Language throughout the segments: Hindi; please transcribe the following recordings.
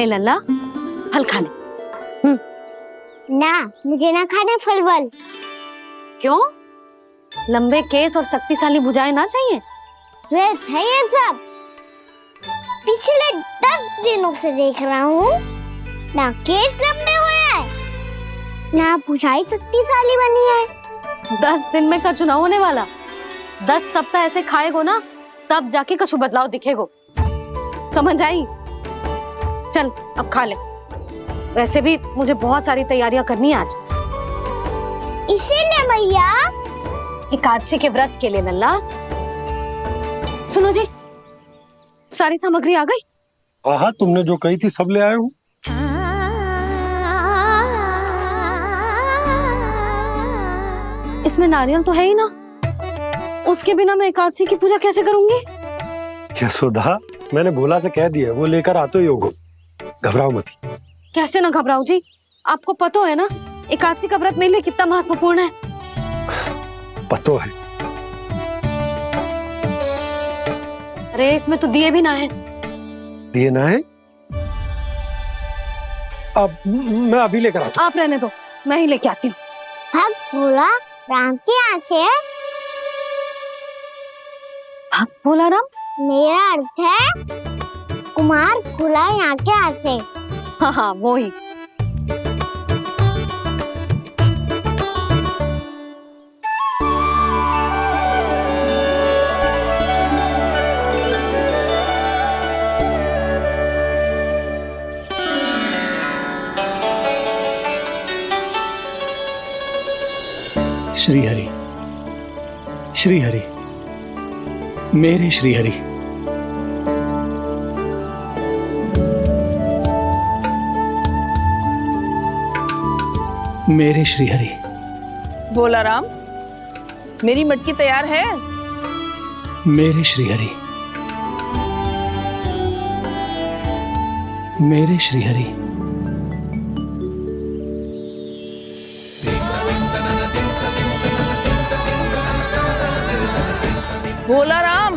ले लल्ला, फल खा ले। ना, मुझे ना खाने फल वल। क्यों? लंबे केस और शक्तिशाली भुजाएं ना चाहिए? व्यर्थ है ये सब। पिछले 10 दिनों से देख रहा हूँ, ना केस लंबे हुए हैं, ना भुजाएं शक्तिशाली बनी है। 10 दिन में का चुनाव होने वाला, 10 सप्ताह ऐसे खाएगो ना, तब जाके कछु बदलाव दिखेगो। समझ आई? चल अब खा ले। वैसे भी मुझे बहुत सारी तैयारियां करनी है आज। इसीलिए भैया, एकादशी के व्रत के लिए लल्ला। सुनो जी, सारी सामग्री आ गई? हाँ, तुमने जो कही थी सब ले आए हूँ। इसमें नारियल तो है ही ना, उसके बिना मैं एकादशी की पूजा कैसे करूंगी? यशोदा, मैंने भोला से कह दिया, वो लेकर आते ही होगा, घबराओ मत। कैसे ना घबराऊं जी, आपको पता है ना एकादशी का व्रत मेरे लिए कितना महत्वपूर्ण है। पतो है। अरे इसमें तो दिए भी ना है। दिए ना है? अब मैं अभी लेकर आता हूँ। आप रहने दो, मैं ही लेके आती हूँ। भक्त भोला राम के यहाँ से है। भक्त भोला राम? मेरा अर्थ है कुमार भोला यहाँ के यहाँ से। हाँ हाँ, वो ही। श्री हरि, श्री हरि, मेरे श्री हरि। मेरे श्री हरि। भोला राम, मेरी मटकी तैयार है? मेरे श्री हरि। मेरे श्री हरि। भोला राम,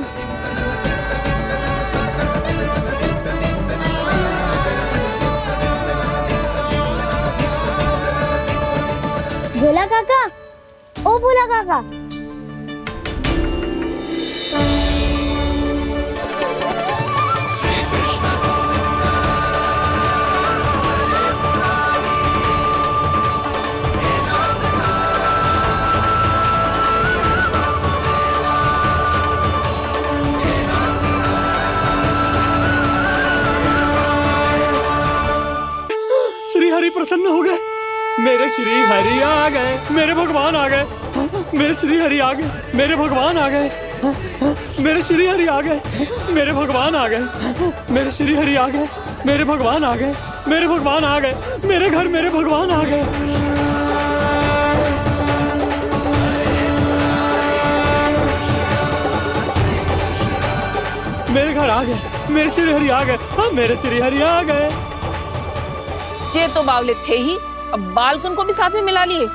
भोला काका, ओ भोला काका। श्री हरि प्रसन्न हो गए। मेरे श्री हरि आ गए, मेरे भगवान आ गए। मेरे श्री हरि आ गए, मेरे भगवान आ गए। मेरे श्री हरि आ गए, मेरे भगवान आ गए। मेरे श्री हरि आ गए, मेरे भगवान आ गए। मेरे भगवान आ गए, मेरे घर मेरे भगवान आ गए। मेरे घर आ गए, मेरे श्री हरि आ गए। हाँ, मेरे श्री हरि आ गए। ये तो बावले थे ही, अब बालकन को भी साथ में मिला लिए।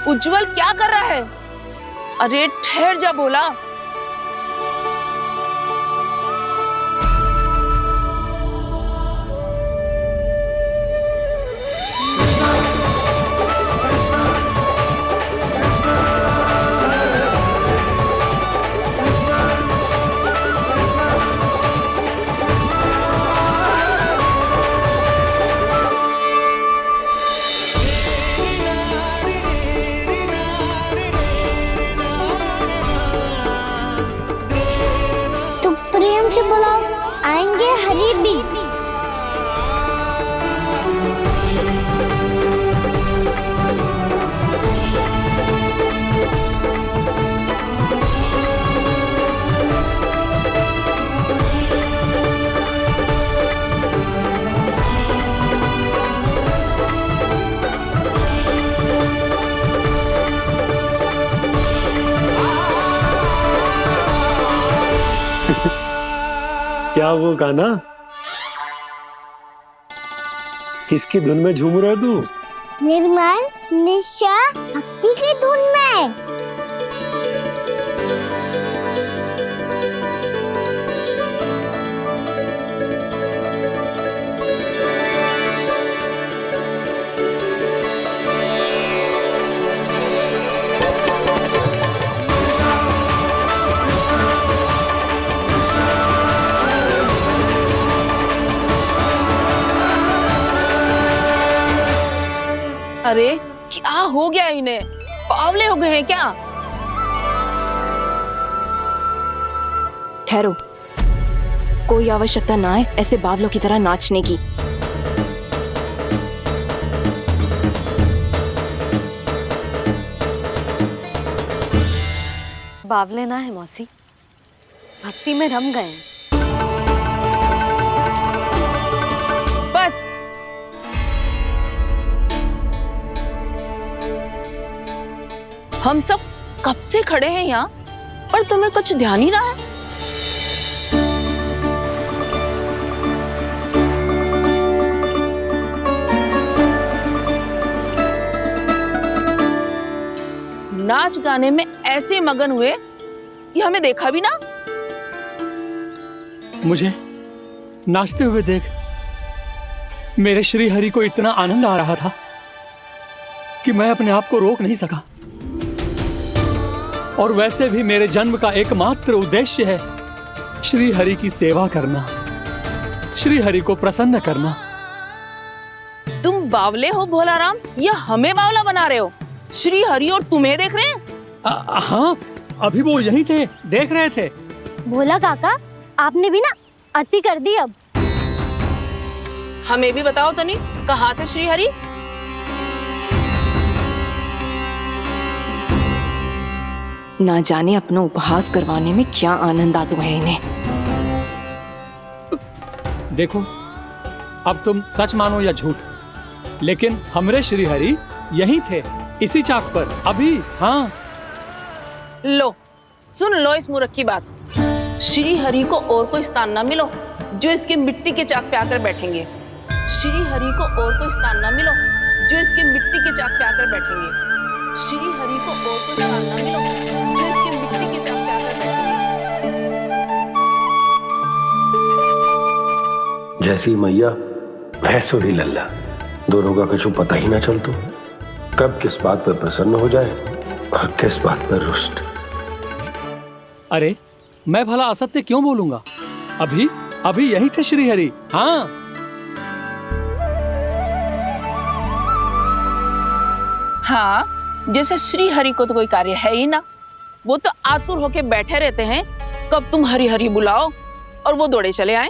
उज्जवल क्या कर रहा है? अरे ठहर जा भोला। प्रेम से बुलाओ, आएंगे हरी भी। क्या वो गाना? किसकी धुन में झूम रहा तू? निर्मल निशा भक्ति की धुन में। अरे क्या हो गया इन्हें? बावले हो गए हैं क्या? ठहरो, कोई आवश्यकता ना है ऐसे बावलों की तरह नाचने की। बावले ना है मौसी, भक्ति में रम गए हैं। बस हम सब कब से खड़े हैं यहाँ, पर तुम्हें कुछ ध्यान ही ना है। नाच गाने में ऐसे मगन हुए कि हमें देखा भी ना। मुझे नाचते हुए देख मेरे श्री हरि को इतना आनंद आ रहा था कि मैं अपने आप को रोक नहीं सका। और वैसे भी मेरे जन्म का एकमात्र उद्देश्य है श्री हरि की सेवा करना, श्री हरि को प्रसन्न करना। तुम बावले हो भोलाराम, या हमें बावला बना रहे हो? श्री हरि और तुम्हें देख रहे हैं। हाँ, अभी वो यहीं थे, देख रहे थे। भोला काका, आपने भी ना अति कर दी अब। हमें भी बताओ तो नहीं, कहाँ थे श्री हरि? ना जाने अपना उपहास करवाने में क्या आनंद आता है इन्हें। देखो, अब तुम सच मानो या झूठ, लेकिन हमरे श्री हरि यहीं थे, इसी चाक पर अभी। हाँ, लो सुन लो इस मूर्ख की बात। श्री हरि को और कोई स्थान ना मिलो जो इसके मिट्टी के चाक पे आकर बैठेंगे। श्री हरि को और कोई स्थान ना मिलो जो इसके मिट्टी के चाक पे आकर बैठेंगे। श्री हरि को और कोई स्थान ना मिलो जो इसके मिट्टी के चाक पे आकर बैठेंगे। जैसी मैया भैंसो ही लल्ला, दोनों का कुछ पता ही ना चलतो, कब किस बात पर प्रसन्न हो जाए और किस बात पर रुष्ट। अरे मैं भला असत्य क्यों बोलूंगा? अभी अभी यही थे श्री हरि। हाँ, हाँ, जैसे श्री हरि को तो कोई कार्य है ही ना, वो तो आतुर होके बैठे रहते हैं कब तुम हरि हरि बुलाओ और वो दौड़े चले आए।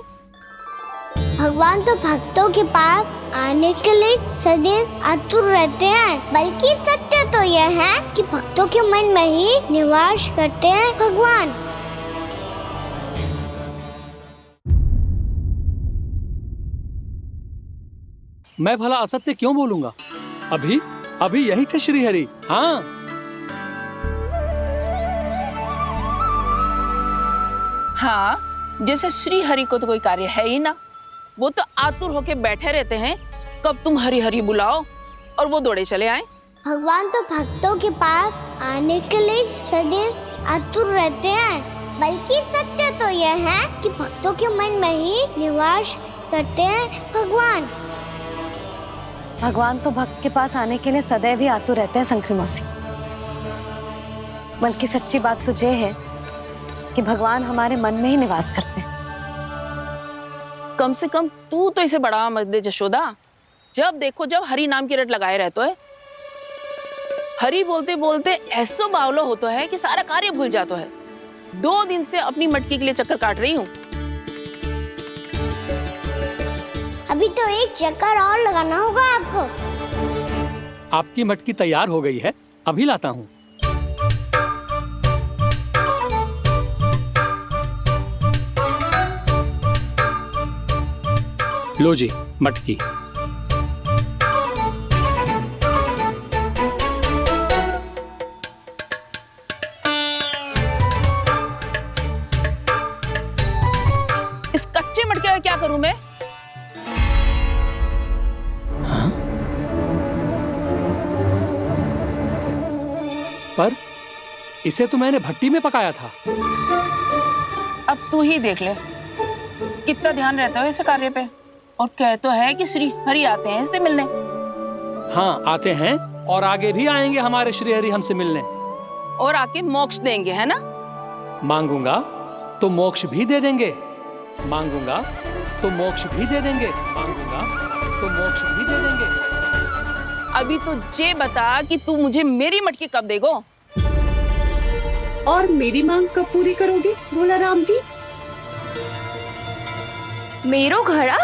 भगवान तो भक्तों के पास आने के लिए सदैव आतुर रहते हैं, बल्कि सत्य तो यह है कि भक्तों के मन में ही निवास करते हैं भगवान। मैं भला असत्य क्यों बोलूंगा? अभी अभी यही थे श्री हरि। हाँ, हाँ, जैसे श्री हरि को तो कोई कार्य है ही ना, वो तो आतुर होके बैठे रहते हैं कब तुम हरि हरि बुलाओ और वो दौड़े चले आए। भगवान तो भक्तों के पास आने के लिए सदैव आतुर रहते हैं, बल्कि सत्य तो यह है कि भक्तों के मन में ही निवास करते हैं भगवान। भगवान तो भक्त के पास आने के लिए सदैव ही आतुर रहते हैं शंकरी मौसी। बल्कि सच्ची बात तो ये है कि भगवान हमारे मन में ही निवास करते हैं। कम से कम तू तो इसे बढ़ावा मत दे जशोदा। जब देखो जब हरि नाम की रट लगाए रहते है। हरि बोलते बोलते ऐसो बावलो होता है कि सारा कार्य भूल जाता है। 2 दिन से अपनी मटकी के लिए चक्कर काट रही हूँ। अभी तो एक चक्कर और लगाना होगा आपको। आपकी मटकी तैयार हो गई है, अभी लाता हूँ। लो जी मटकी। इस कच्चे मटके का क्या करूं मैं? पर इसे तो मैंने भट्टी में पकाया था। अब तू ही देख ले कितना ध्यान रहता है इस कार्य पे। और कह तो है कि श्री हरि आते हैं इससे मिलने। हाँ, आते हैं और आगे भी आएंगे हमारे श्री हरि हमसे मिलने। और आके मोक्ष देंगे, है ना? मांगूंगा तो मोक्ष भी दे देंगे, मांगूंगा तो मोक्ष भी दे देंगे, मांगूंगा तो मोक्ष भी दे देंगे। अभी तो ये बता कि तू मुझे मेरी मटकी कब देगो? और मेरी मांग कब पूरी करोगी भोला राम जी? मेरो घड़ा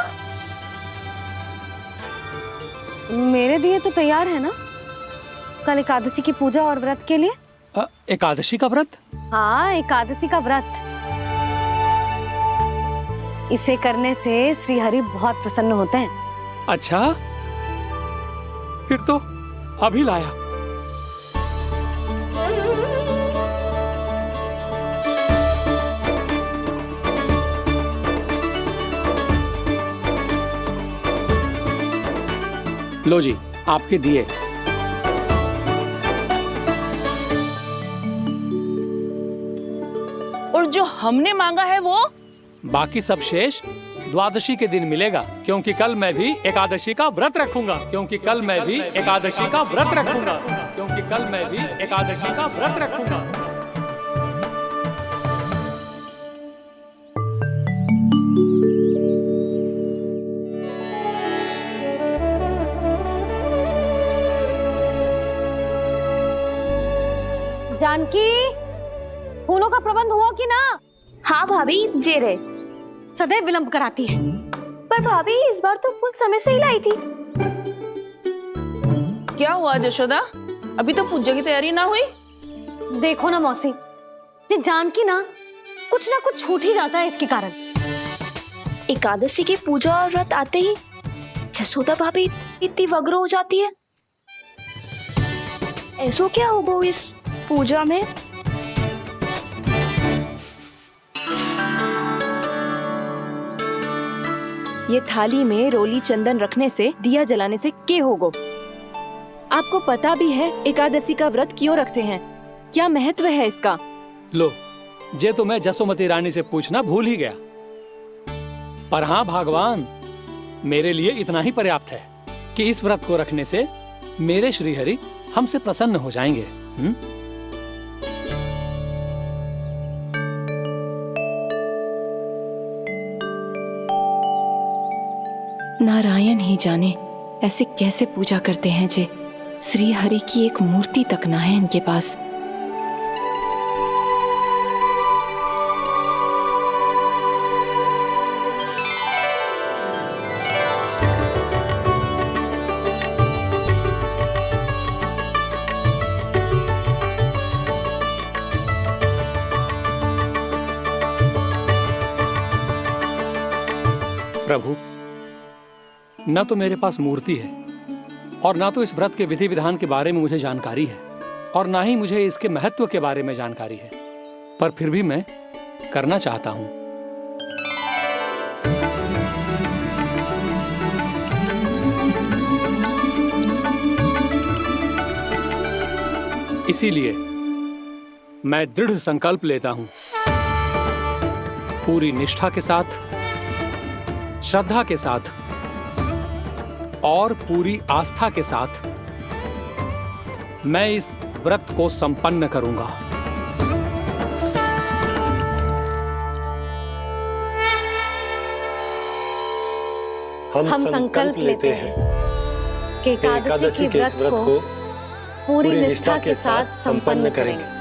मेरे दिए तो तैयार है ना कल एकादशी की पूजा और व्रत के लिए? एकादशी का व्रत? हाँ, एकादशी का व्रत। इसे करने से श्री हरि बहुत प्रसन्न होते हैं। अच्छा, फिर तो अभी लाया। लो जी, आपके दिए। और जो हमने मांगा है वो? बाकी सब शेष द्वादशी के दिन मिलेगा, क्योंकि कल मैं भी एकादशी का व्रत रखूंगा। क्योंकि कल मैं भी एकादशी का व्रत रखूंगा। क्योंकि कल मैं भी एकादशी का व्रत रखूंगा। जानकी, फूलों का प्रबंध हुआ कि ना? हाँ भाभी, जे रे। सदैव विलंब कराती है। पर भाभी इस बार तो फूल समय से ही लाई थी। क्या हुआ यशोदा, अभी तो पूजा की तैयारी ना हुई? देखो ना मौसी, ये जानकी ना कुछ छूट ही जाता है इसके कारण। एकादशी की पूजा और व्रत आते ही जसोदा भाभी इतनी वग्र हो जाती है। ऐसो क्या हो गो इस पूजा में? ये थाली में रोली चंदन रखने से, दिया जलाने से के होगो? आपको पता भी है एकादशी का व्रत क्यों रखते हैं? क्या महत्व है इसका? लो, जे तो मैं जसोमती रानी से पूछना भूल ही गया। पर हाँ भगवान, मेरे लिए इतना ही पर्याप्त है कि इस व्रत को रखने से मेरे श्रीहरि हमसे प्रसन्न हो जाएंगे। नारायण ही जाने ऐसे कैसे पूजा करते हैं जे श्री हरि की एक मूर्ति तक ना है इनके पास। प्रभु, न तो मेरे पास मूर्ति है और ना तो इस व्रत के विधि विधान के बारे में मुझे जानकारी है और ना ही मुझे इसके महत्व के बारे में जानकारी है, पर फिर भी मैं करना चाहता हूं। इसीलिए मैं दृढ़ संकल्प लेता हूं, पूरी निष्ठा के साथ, श्रद्धा के साथ और पूरी आस्था के साथ मैं इस व्रत को संपन्न करूंगा। हम संकल्प लेते हैं कि एकादशी के व्रत को पूरी निष्ठा के साथ संपन्न करेंगे।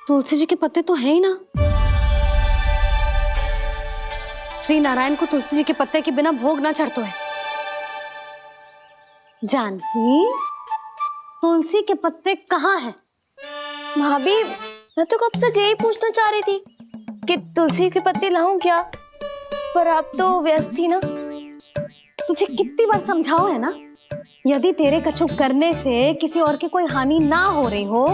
तुलसी जी के पत्ते तो हैं ही ना। श्री नारायण को तुलसी जी के पत्ते के बिना भोग ना चढ़तो है। जानकी, तुलसी के पत्ते कहाँ हैं? भाभी, मैं तो कब से यही पूछना चाह रही थी कि तुलसी के पत्ते लाऊं क्या, पर आप तो व्यस्त थी ना। तुझे कितनी बार समझाओ है ना, यदि तेरे कछु करने से किसी और की कोई हानि ना हो रही हो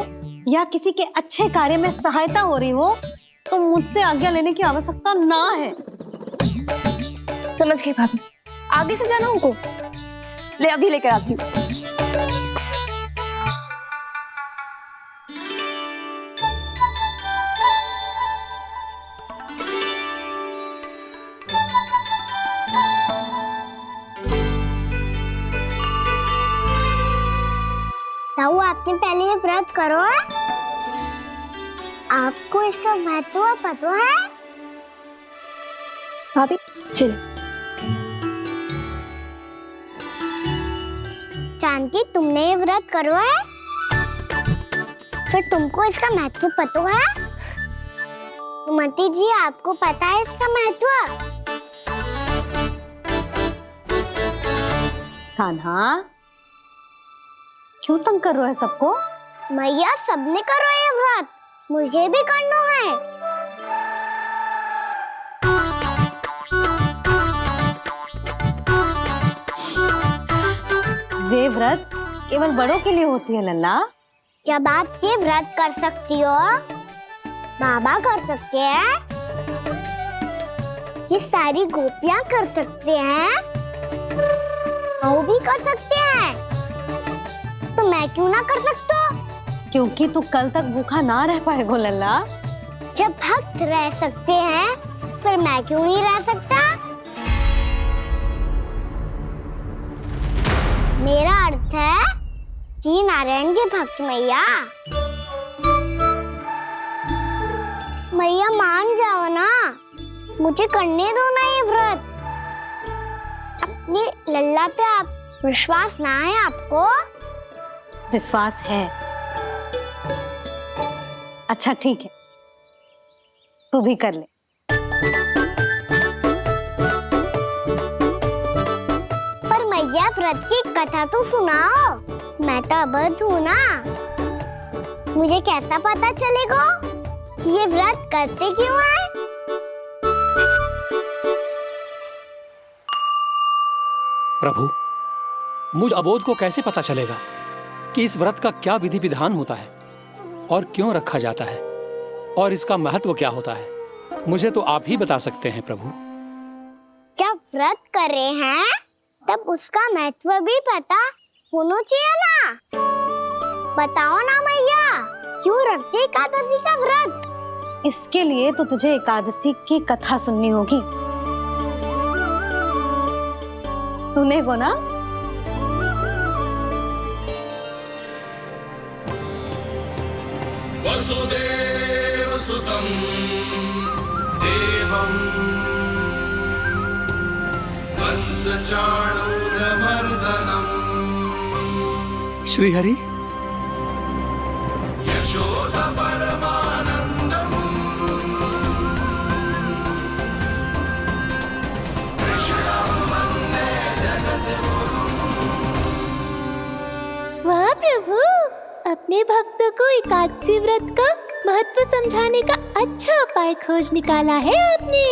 या किसी के अच्छे कार्य में सहायता हो रही हो तो मुझसे आज्ञा लेने की आवश्यकता ना है। समझ गई भाभी, आगे से जाना उनको। ले अभी लेकर आती हूँ। पहले ये व्रत करो है? आपको इसका महत्व पता है? भाभी चल। जानकी, तुमने ये व्रत करो है? फिर तुमको इसका महत्व पता है? सुमति जी, आपको पता है इसका महत्व? कान्हा, क्यों तंग कर रहा है सबको? मैया, सबने करो ये व्रत, मुझे भी करना है। ये व्रत केवल बड़ों के लिए होती है लल्ला। जब आप ये व्रत कर सकती हो, बाबा कर सकते हैं, ये सारी गोपियां कर सकते हैं, वो भी कर सकते हैं, तो मैं क्यों ना कर सकता? क्योंकि तू कल तक भूखा ना रह पाएगो लल्ला। जब भक्त रह सकते हैं, फिर मैं क्यों नहीं रह सकता? मेरा अर्थ है कि नारायण के भक्त मैया। मैया मान जाओ ना, मुझे करने दो ना ये व्रत। अपनी लल्ला पे आप विश्वास ना है आपको? विश्वास है। अच्छा ठीक है, तू भी कर ले। पर मैया, व्रत की कथा तो सुनाओ, मैं तो अबध हूँ ना। मुझे कैसा पता चलेगा कि ये व्रत करते क्यों हैं? प्रभु, मुझ अबोध को कैसे पता चलेगा कि इस व्रत का क्या विधि विधान होता है और क्यों रखा जाता है और इसका महत्व क्या होता है? मुझे तो आप ही बता सकते हैं प्रभु। जब व्रत कर रहे हैं तब उसका महत्व भी पता होना चाहिए ना। बताओ ना मैया, क्यों रखते एकादशी का व्रत? इसके लिए तो तुझे एकादशी की कथा सुननी होगी। सुनेगो ना? वसुदेव सुतं देवं कंसचाणूरमर्दनम् श्रीहरि, यशोदा परमानन्दम् कृष्णं वन्दे जगद्गुरुम्। वाह प्रभु, अपने भक्तों को एकादशी व्रत का महत्व समझाने का अच्छा उपाय खोज निकाला है आपने।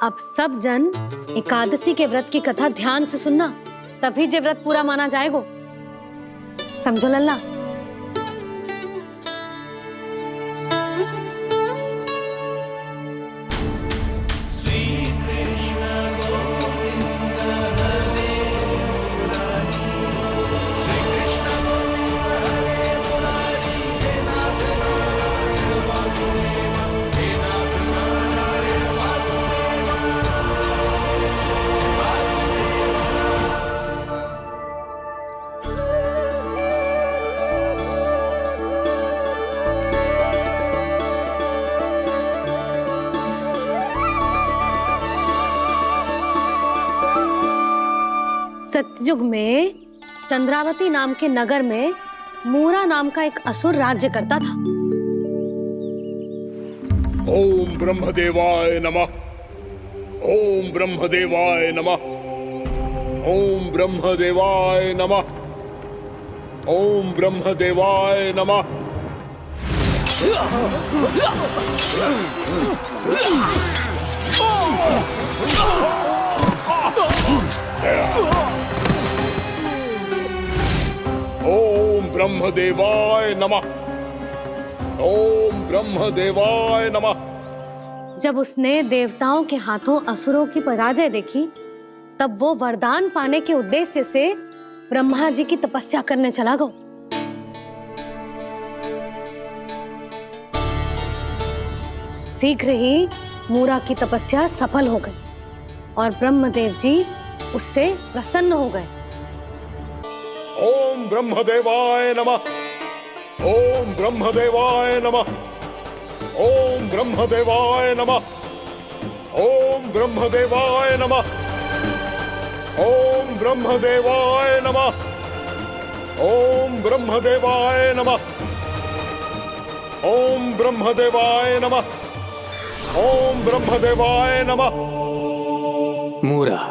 अब सब जन एकादशी के व्रत की कथा ध्यान से सुनना, तभी जे व्रत पूरा माना जाएगा। समझो लल्ला? युग में चंद्रावती नाम के नगर में मूरा नाम का एक असुर राज्य करता था। ओम ब्रह्मदेवाय नमः। ओम ब्रह्मदेवाय नमः। ओम ब्रह्मदेवाय नमः। ओम ब्रह्मदेवाय नमः। ओम ब्रह्मदेवाय नमः। ओम ब्रह्मदेवाय नमः। जब उसने देवताओं के हाथों असुरों की पराजय देखी, तब वो वरदान पाने के उद्देश्य से ब्रह्मा जी की तपस्या करने चला गया। शीघ्र ही मूरा की तपस्या सफल हो गई और ब्रह्मदेव जी उससे प्रसन्न हो गए। ओम ब्रह्मदेवाय नमः। ओम ब्रह्मदेवाय नमः। ओम ब्रह्मदेवाय नमः। ओम ब्रह्मदेवाय नमः। ओम ब्रह्मदेवाय नमः। ओम ब्रह्मदेवाय नमः। ओम ब्रह्मदेवाय नमः। ओम ब्रह्मदेवाय नमः। मूरा,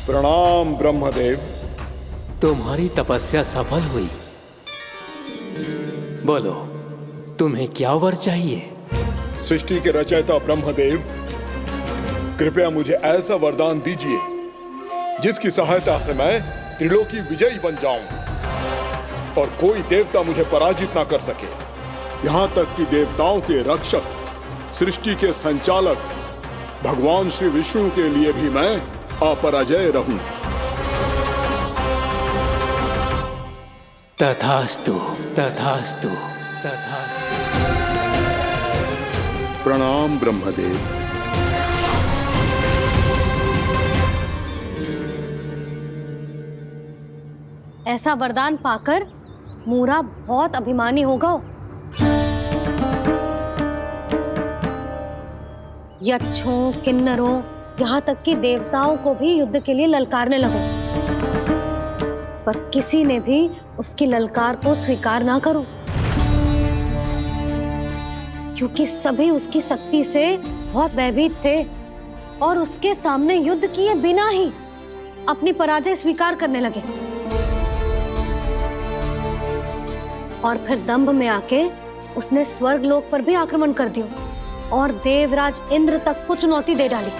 प्रणाम ब्रह्मदेव। तुम्हारी तपस्या सफल हुई। बोलो, तुम्हें क्या वर चाहिए? सृष्टि के रचयिता ब्रह्मदेव, कृपया मुझे ऐसा वरदान दीजिए जिसकी सहायता से मैं त्रिलोकी विजयी बन जाऊं और कोई देवता मुझे पराजित ना कर सके। यहाँ तक कि देवताओं के रक्षक, सृष्टि के संचालक भगवान श्री विष्णु के लिए भी मैं अपराजय रहूं। तथास्तु, तथास्तु, तथास्तु। प्रणाम ब्रह्मदेव। ऐसा वरदान पाकर मूरा बहुत अभिमानी होगा। यक्षों, किन्नरों, यहाँ तक कि देवताओं को भी युद्ध के लिए ललकारने लगो, पर किसी ने भी उसकी ललकार को स्वीकार ना करो, क्योंकि सभी उसकी शक्ति से बहुत भयभीत थे और उसके सामने युद्ध किए बिना ही अपनी पराजय स्वीकार करने लगे। और फिर दंभ में आके उसने स्वर्ग लोक पर भी आक्रमण कर दिया और देवराज इंद्र तक को चुनौती दे डाली।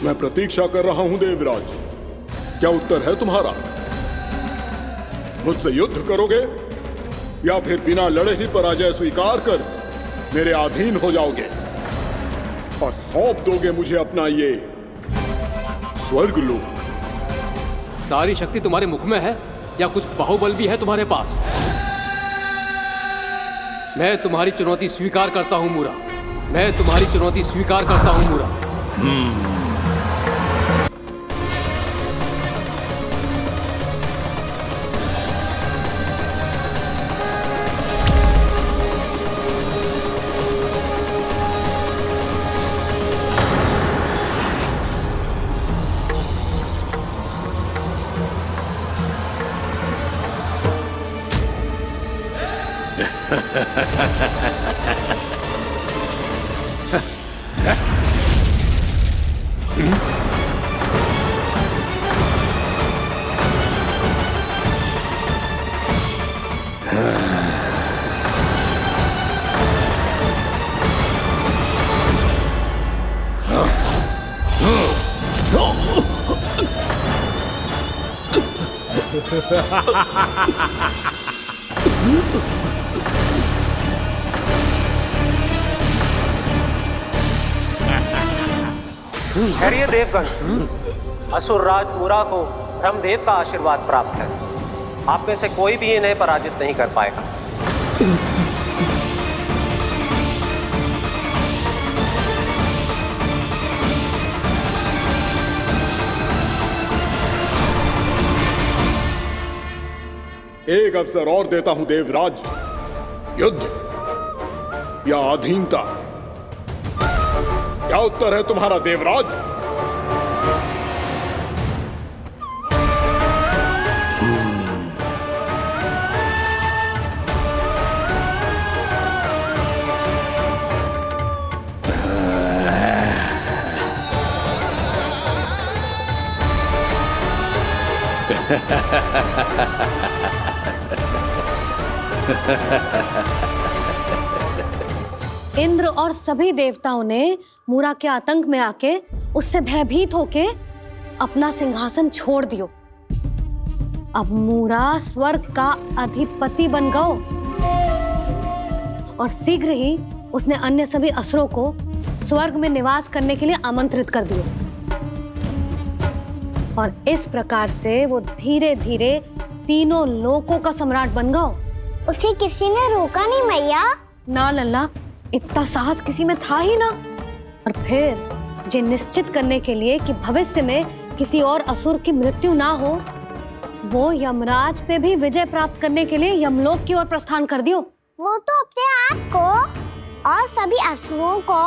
मैं प्रतीक्षा कर रहा हूं देवराज। क्या उत्तर है तुम्हारा? मुझसे युद्ध करोगे या फिर बिना लड़े ही पराजय स्वीकार कर मेरे अधीन हो जाओगे और सौंप दोगे मुझे अपना ये स्वर्ग लोक? सारी शक्ति तुम्हारे मुख में है या कुछ बाहुबल भी है तुम्हारे पास? मैं तुम्हारी चुनौती स्वीकार करता हूं मूरा। मैं तुम्हारी चुनौती स्वीकार करता हूं मूरा। खैरिए देवगण, असुर राज मूरा को ब्रह्मदेव का आशीर्वाद प्राप्त है। आप में से कोई भी इन्हें पराजित नहीं कर पाएगा। एक अवसर और देता हूं देवराज, युद्ध या अधीनता, क्या उत्तर है तुम्हारा देवराज? इंद्र और सभी देवताओं ने मूरा के आतंक में आके उससे भयभीत होके अपना सिंहासन छोड़ दियो। अब मूरा स्वर्ग का अधिपति बन गयो और शीघ्र ही उसने अन्य सभी असुरों को स्वर्ग में निवास करने के लिए आमंत्रित कर दियो। और इस प्रकार से वो धीरे धीरे तीनों लोकों का सम्राट बन गयो। उसे किसी ने रोका नहीं मैया? ना लल्ला, इतना साहस किसी में था ही ना। और फिर जे निश्चित करने के लिए कि भविष्य में किसी और असुर की मृत्यु ना हो, वो यमराज पे भी विजय प्राप्त करने के लिए यमलोक की ओर प्रस्थान कर दियो। वो तो अपने आप को और सभी असुरों को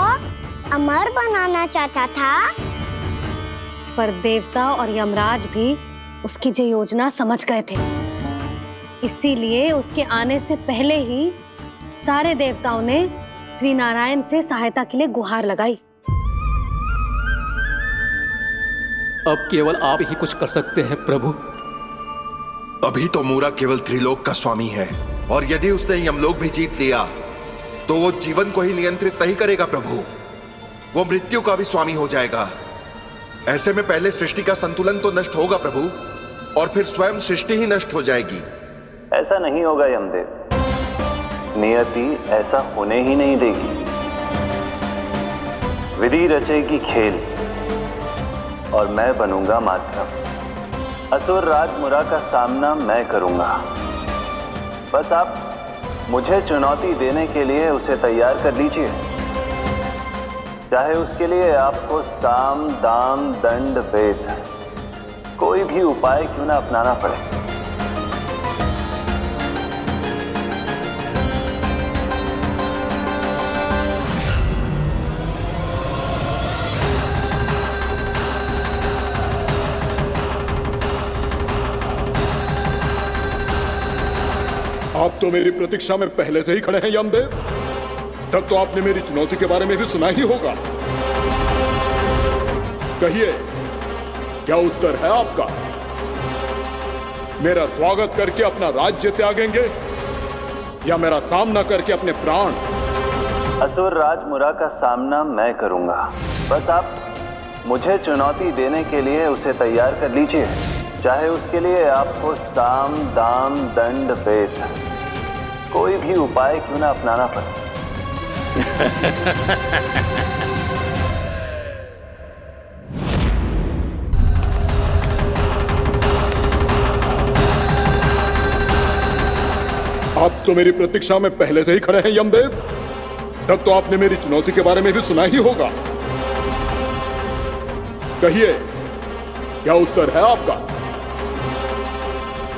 अमर बनाना चाहता था। पर देवता और यमराज भी उसकी ये योजना समझ गए थे। इसीलिए उसके आने से पहले ही सारे देवताओं ने श्री नारायण से सहायता के लिए गुहार लगाई। अब केवल आप ही कुछ कर सकते हैं प्रभु। अभी तो मूरा केवल त्रिलोक का स्वामी है, और यदि उसने यमलोक भी जीत लिया तो वो जीवन को ही नियंत्रित नहीं करेगा प्रभु, वो मृत्यु का भी स्वामी हो जाएगा। ऐसे में पहले सृष्टि का संतुलन तो नष्ट होगा प्रभु, और फिर स्वयं सृष्टि ही नष्ट हो जाएगी। ऐसा नहीं होगा यमदेव, नियति ऐसा होने ही नहीं देगी। विधि रचेगी खेल और मैं बनूंगा माध्यम। असुर राज मूरा का सामना मैं करूंगा। बस आप मुझे चुनौती देने के लिए उसे तैयार कर लीजिए, चाहे उसके लिए आपको साम दाम दंड भेद कोई भी उपाय क्यों ना अपनाना पड़े। आप तो मेरी प्रतीक्षा में पहले से ही खड़े हैं यमदेव। तब तो आपने मेरी चुनौती के बारे में भी सुना ही होगा। कहिए, क्या उत्तर है आपका? मेरा स्वागत करके अपना राज्य त्यागेंगे या मेरा सामना करके अपने प्राण? असुर राज मूरा का सामना मैं करूंगा। बस आप मुझे चुनौती देने के लिए उसे तैयार कर लीजिए, चाहे उसके लिए आपको साम दाम दंड भेद कोई भी उपाय क्यों ना अपनाना पड़े। आप तो मेरी प्रतीक्षा में पहले से ही खड़े हैं यमदेव। तब तो आपने मेरी चुनौती के बारे में भी सुना ही होगा। कहिए, क्या उत्तर है आपका?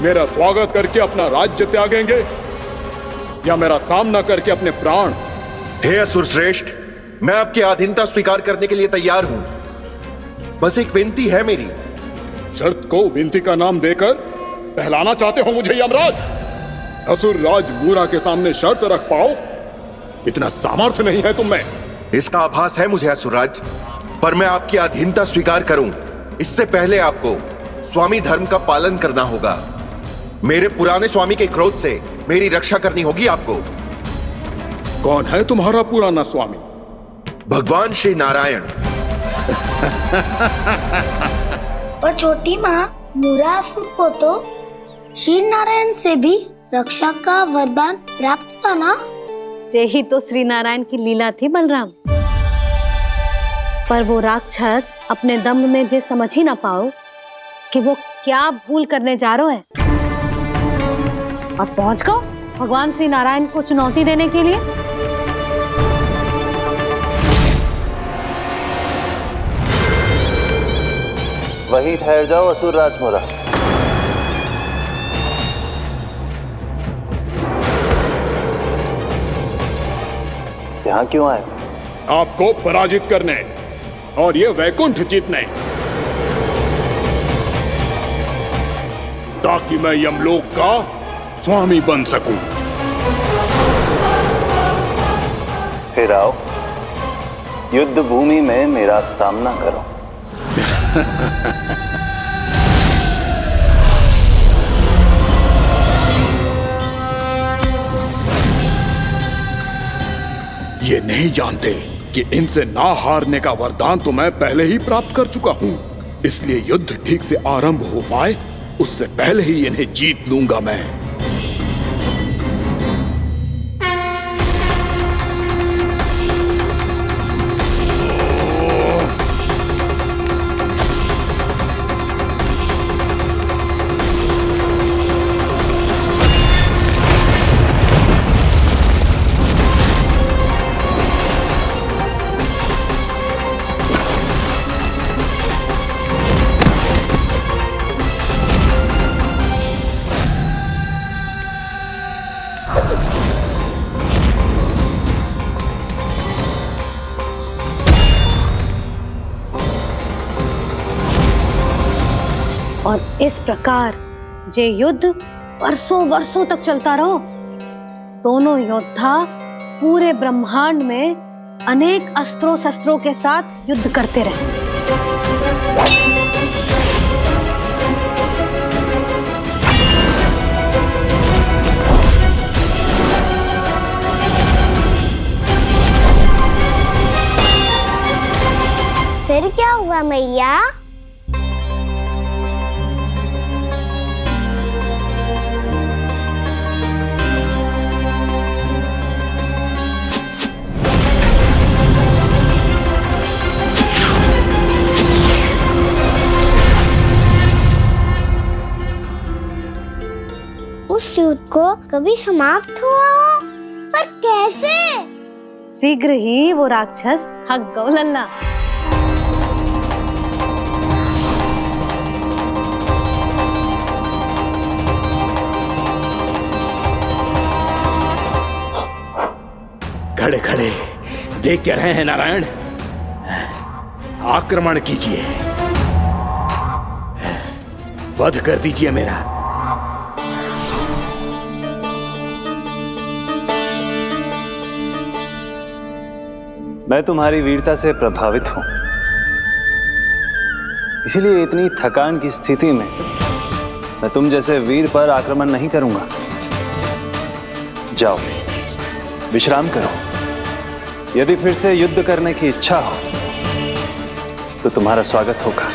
मेरा स्वागत करके अपना राज्य त्यागेंगे या मेरा सामना करके अपने प्राण? हे असुर श्रेष्ठ, मैं आपकी अधीनता स्वीकार करने के लिए तैयार हूं। बस एक विनती है मेरी। शर्त को विनती का नाम देकर पहलाना चाहते हो मुझे यमराज? असुर राज मूरा के सामने शर्त रख पाओ, इतना सामर्थ्य नहीं है तुम में। इसका आभास है मुझे असुरराज, पर मैं आपकी अधीनता स्वीकार करूं इससे पहले आपको स्वामी धर्म का पालन करना होगा। मेरे पुराने स्वामी के क्रोध से मेरी रक्षा करनी होगी आपको। कौन है तुम्हारा पुराना स्वामी? भगवान श्री नारायण। और छोटी माँ, मूरासुर को तो श्री नारायण से भी रक्षा का वरदान प्राप्त था ना? यही तो श्री नारायण की लीला थी बलराम। पर वो राक्षस अपने दम में जे समझ ही ना पाओ कि वो क्या भूल करने जा रहा है। और पहुंच गओ भगवान श्री नारायण को चुनौती देने के लिए। वहीं ठहर जाओ असुर राज मुरा। यहाँ क्यों आए? आपको पराजित करने और ये वैकुंठ जीतने, ताकि मैं यमलोक का स्वामी बन सकूं। फिर आओ, युद्ध भूमि में मेरा सामना करो। ये नहीं जानते कि इनसे ना हारने का वरदान तो मैं पहले ही प्राप्त कर चुका हूं, इसलिए युद्ध ठीक से आरंभ हो पाए उससे पहले ही इन्हें जीत लूंगा मैं। और इस प्रकार ये युद्ध वर्षों वर्षों तक चलता रहो। दोनों योद्धा पूरे ब्रह्मांड में अनेक अस्त्रों शस्त्रों के साथ युद्ध करते रहे। फिर क्या हुआ मैया? उस युद्ध को कभी समाप्त हुआ हो, पर कैसे? शीघ्र ही वो राक्षस थक गओ लल्ला। खड़े खड़े देख क्या रहे हैं नारायण? आक्रमण कीजिए, वध कर दीजिए मेरा। मैं तुम्हारी वीरता से प्रभावित हूं, इसीलिए इतनी थकान की स्थिति में मैं तुम जैसे वीर पर आक्रमण नहीं करूंगा। जाओ विश्राम करो। यदि फिर से युद्ध करने की इच्छा हो तो तुम्हारा स्वागत होगा।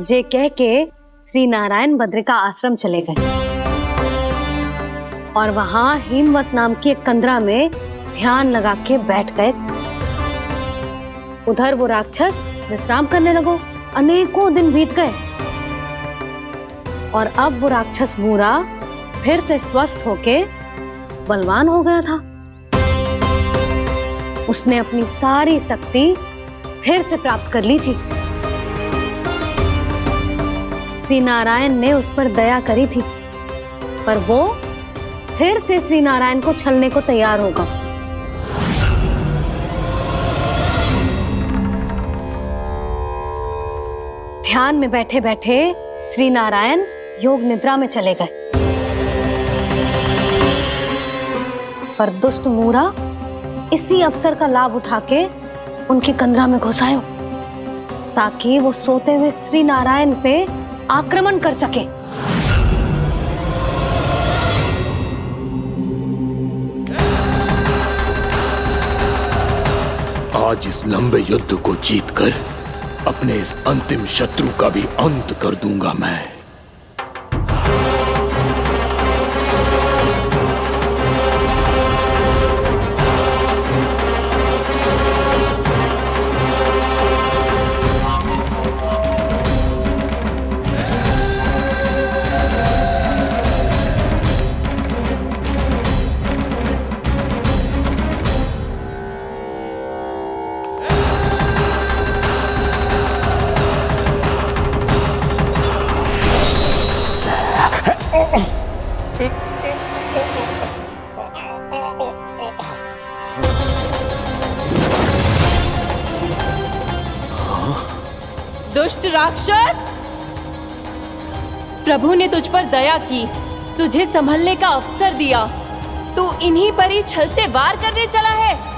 जे कह के श्री नारायण बद्रिका आश्रम चले गए और वहां हिमवत नाम की एक कंदरा में ध्यान लगा के बैठ गए। उधर वो राक्षस विश्राम करने लगो। अनेकों दिन बीत गए और अब वो राक्षस मूरा फिर से स्वस्थ होके बलवान हो गया था। उसने अपनी सारी शक्ति फिर से प्राप्त कर ली थी। श्री नारायण ने उस पर दया करी थी, पर वो फिर से श्री नारायण को छलने को तैयार होगा। ध्यान में बैठे बैठे श्री नारायण योग निद्रा में चले गए, पर दुष्ट मूरा इसी अवसर का लाभ उठा के उनकी कंदरा में घुस आयो, ताकि वो सोते हुए श्री नारायण पे आक्रमण कर सके। आज इस लंबे युद्ध को जीतकर अपने इस अंतिम शत्रु का भी अंत कर दूंगा मैं। दुष्ट राक्षस! प्रभु ने तुझ पर दया की, तुझे संभलने का अवसर दिया। तू इन्हीं पर ही छल से वार करने चला है।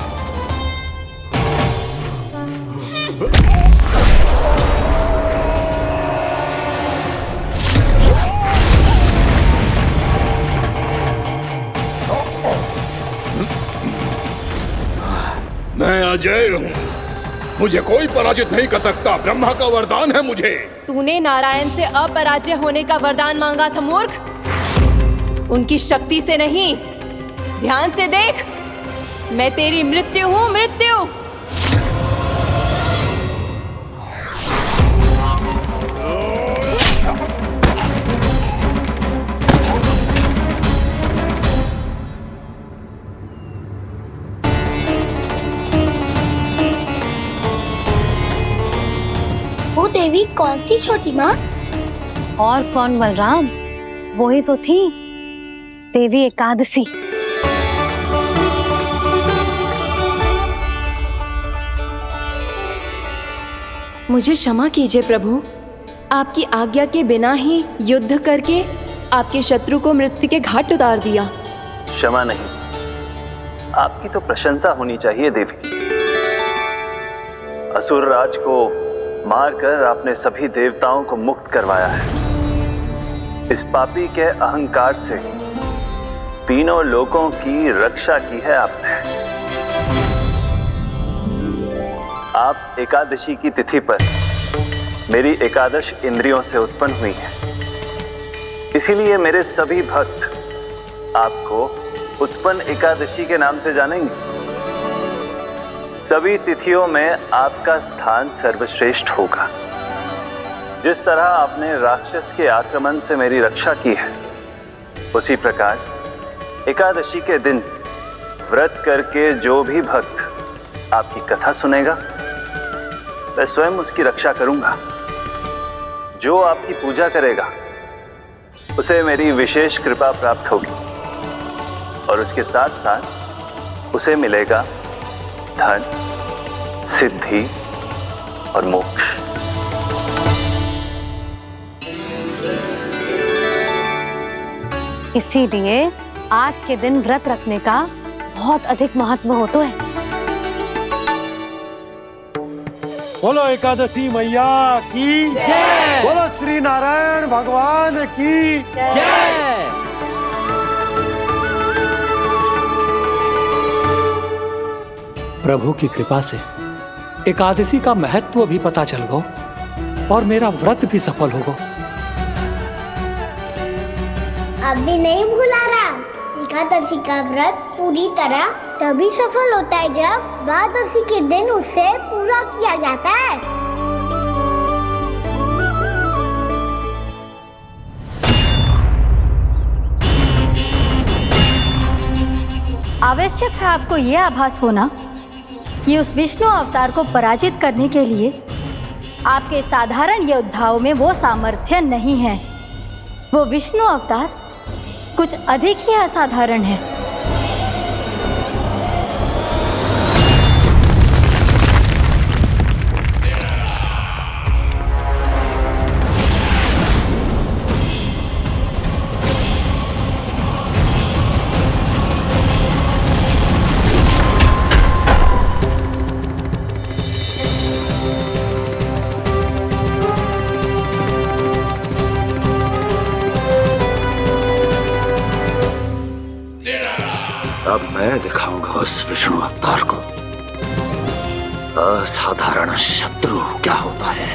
मैं अजय हूँ, मुझे कोई पराजित नहीं कर सकता। ब्रह्मा का वरदान है मुझे। तूने नारायण से अपराजय होने का वरदान मांगा था मूर्ख, उनकी शक्ति से नहीं। ध्यान से देख, मैं तेरी मृत्यु हूँ, मृत्यु। वो देवी कौन थी छोटी माँ? और कौन बलराम, वही तो थी देवी एकादशी। मुझे क्षमा कीजिए प्रभु, आपकी आज्ञा के बिना ही युद्ध करके आपके शत्रु को मृत्यु के घाट उतार दिया। क्षमा नहीं, आपकी तो प्रशंसा होनी चाहिए देवी। असुर राज को मारकर आपने सभी देवताओं को मुक्त करवाया है। इस पापी के अहंकार से तीनों लोकों की रक्षा की है आपने। आप एकादशी की तिथि पर मेरी एकादश इंद्रियों से उत्पन्न हुई हैं। इसीलिए मेरे सभी भक्त आपको उत्पन्न एकादशी के नाम से जानेंगे। सभी तिथियों में आपका स्थान सर्वश्रेष्ठ होगा। जिस तरह आपने राक्षस के आक्रमण से मेरी रक्षा की है, उसी प्रकार एकादशी के दिन व्रत करके जो भी भक्त आपकी कथा सुनेगा, मैं स्वयं उसकी रक्षा करूंगा। जो आपकी पूजा करेगा, उसे मेरी विशेष कृपा प्राप्त होगी और उसके साथ साथ उसे मिलेगा धन, सिद्धि और मोक्ष। इसीलिए आज के दिन व्रत रखने का बहुत अधिक महत्व होता है। बोलो एकादशी मैया की जय। बोलो श्री नारायण भगवान की जय। प्रभु की कृपा से एकादशी का महत्व भी पता चल गो और मेरा व्रत भी सफल हो गो। अभी नहीं भूला राम, एकादशी का व्रत पूरी तरह तभी सफल होता है जब द्वादशी के दिन उसे पूरा किया जाता है। आवश्यक है आपको यह आभास होना कि उस विष्णु अवतार को पराजित करने के लिए आपके साधारण योद्धाओं में वो सामर्थ्य नहीं है। वो विष्णु अवतार कुछ अधिक ही असाधारण है। अब मैं दिखाऊंगा उस विष्णु अवतार को असाधारण शत्रु क्या होता है।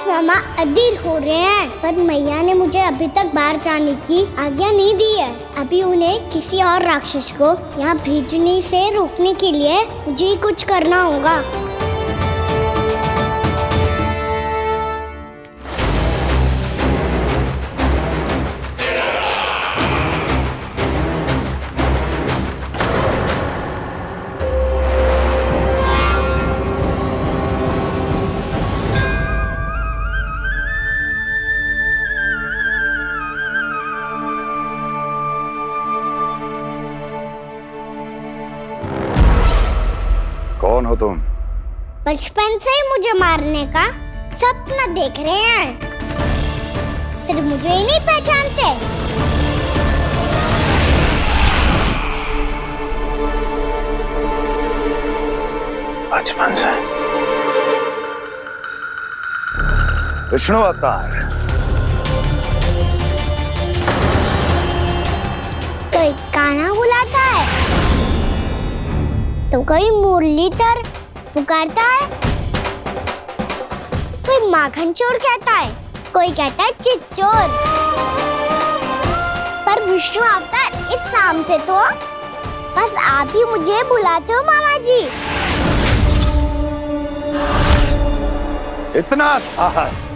मामा अधीर हो रहे हैं, पर मैया ने मुझे अभी तक बाहर जाने की आज्ञा नहीं दी है। अभी उन्हें किसी और राक्षस को यहाँ भेजने से रोकने के लिए मुझे कुछ करना होगा। कौन हो तुम? बचपन से ही मुझे मारने का सपना देख रहे हैं, फिर मुझे ही नहीं पहचानते। बचपन से विष्णु अवतार। कोई कान्हा बुलाता है तो कोई मुरलीधर पुकारता है, कोई माखन चोर कहता है, कोई कहता है चिच्चोर। पर विष्णु अवतार इस नाम से तो बस आप ही मुझे बुलाते हो मामा जी। इतना साहस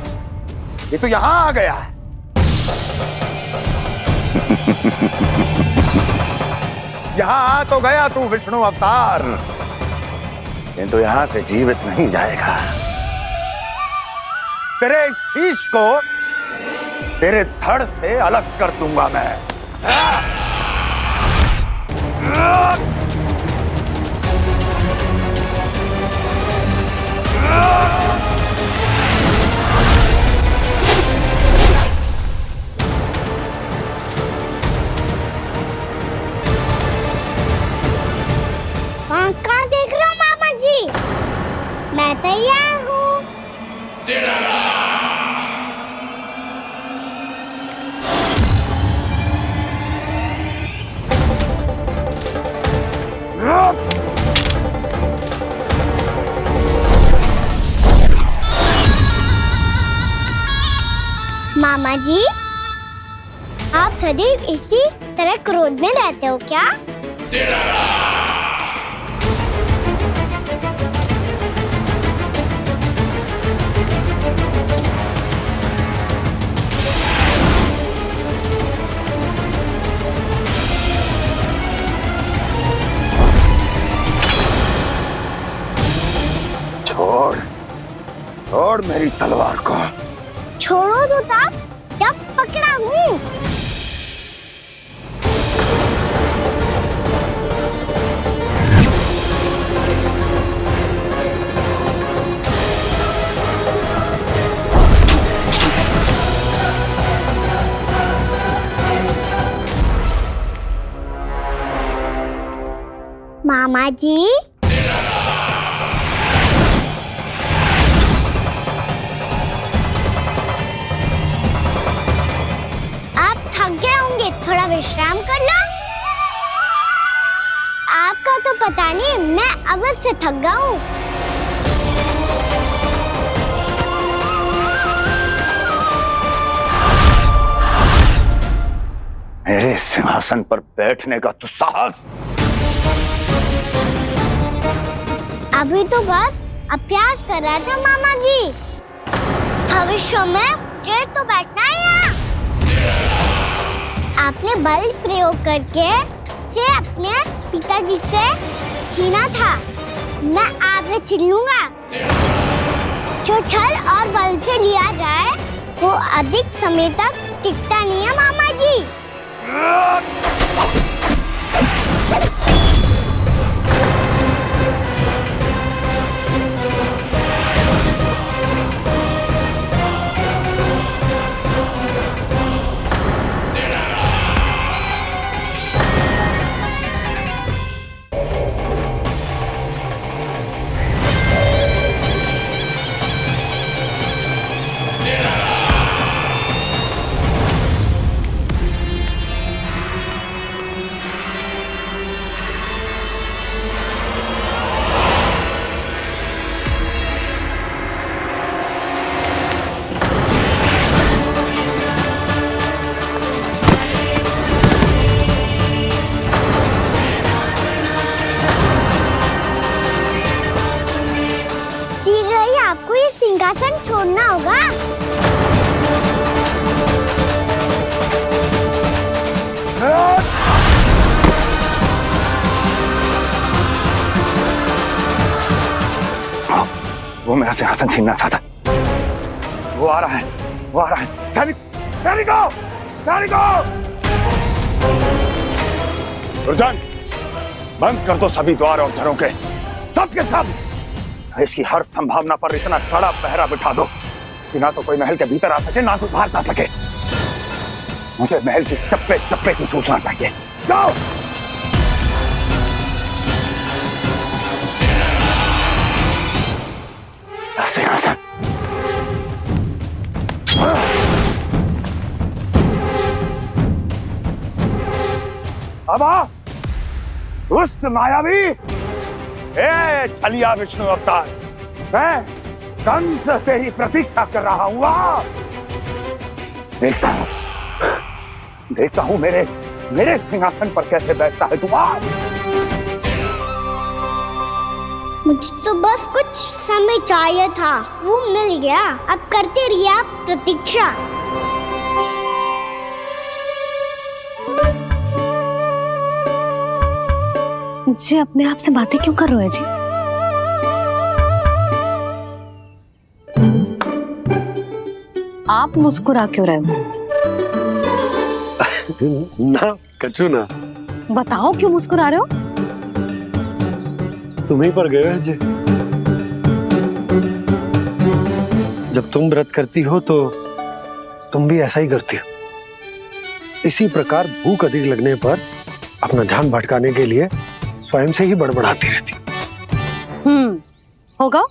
ये तो यहाँ आ गया है। यहाँ आ तो गया तू विष्णु अवतार, किंतु यहाँ से जीवित नहीं जाएगा। तेरे इस शीश को तेरे धड़ से अलग कर दूंगा मैं। कहाँ देख रहे हो मामा जी? मैं तैयार हूँ। मामा जी, आप सदैव इसी तरह क्रोध में रहते हो क्या? छोड़ छोड़ मेरी तलवार को। छोड़ो तो तब जब पकड़ा हूँ। मामा जी, थोड़ा विश्राम कर लो। आपका तो पता नहीं, मैं अवश्य थक गया हूँ। मेरे सिंहासन पर बैठने का तू साहस? अभी तो बस अभ्यास कर रहा था मामा जी। भविष्य में मुझे तो बैठना है यहाँ। आपने बल प्रयोग करके से अपने पिताजी से छीना था, मैं आपसे छीन लूंगा। जो छल और बल से लिया जाए वो अधिक समय तक टिकता नहीं है मामा जी। सिंहासन छोड़ना होगा। वो मेरा सिंहासन छीनना चाहता। वो आ रहा है, वो आ रहा है। सैनिकों! दुर्जन, बंद कर दो सभी द्वार और झरोके। सब के सब इसकी हर संभावना पर इतना कड़ा पहरा बिठा दो कि ना तो कोई महल के भीतर आ सके ना तो बाहर जा सके। मुझे महल की चप्पे चप्पे की सूचना चाहिए। जाओ। सिंहासन। अब आ दुष्ट मायावी, ए छलिया विष्णु अवतार, मैं कंस तेरी प्रतीक्षा कर रहा हूं। देखता हूं मेरे सिंहासन पर कैसे बैठता है तू। मुझे तो बस कुछ समय चाहिए था, वो मिल गया। अब करते रहिए आप प्रतीक्षा। जी अपने आप से बातें क्यों कर रहे हैं जी? आप मुस्कुरा क्यों रहे हो? ना कछु ना। बताओ क्यों मुस्कुरा रहे हो? तुम्हीं पर गए हैं जी। जब तुम व्रत करती हो तो तुम भी ऐसा ही करती हो। इसी प्रकार भूख अधिक लगने पर अपना ध्यान भटकाने के लिए स्वयं से ही बड़बड़ाती रहती। होगा।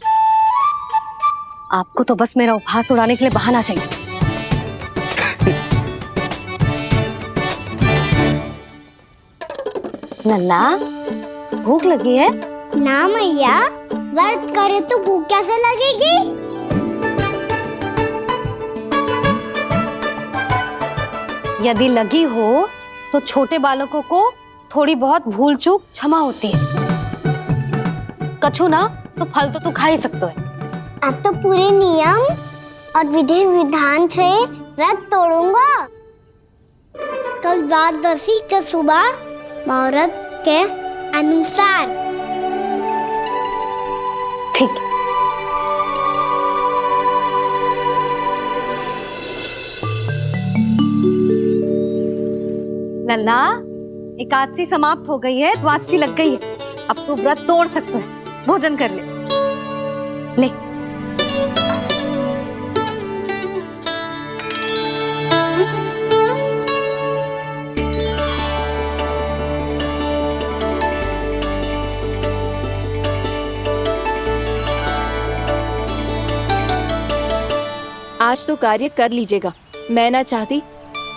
आपको तो बस मेरा उपहास उड़ाने के लिए बहाना चाहिए। लल्ला भूख लगी है? ना मैया, व्रत करे तो भूख कैसे लगेगी? यदि लगी हो तो छोटे बालकों को थोड़ी बहुत भूल चूक क्षमा होती है। कछु ना तो फल तो तू खा ही सकते है। अब तो पूरे नियम और विधि विधान से व्रत तोड़ूंगा। कल द्वादशी के सुबह मुहूर्त के अनुसार। ठीक। लल्ला एकादशी समाप्त हो गई है, द्वादशी लग गई है। अब तू व्रत तोड़ सकते है। भोजन कर ले। ले। आज तो कार्य कर लीजिएगा। मैं ना चाहती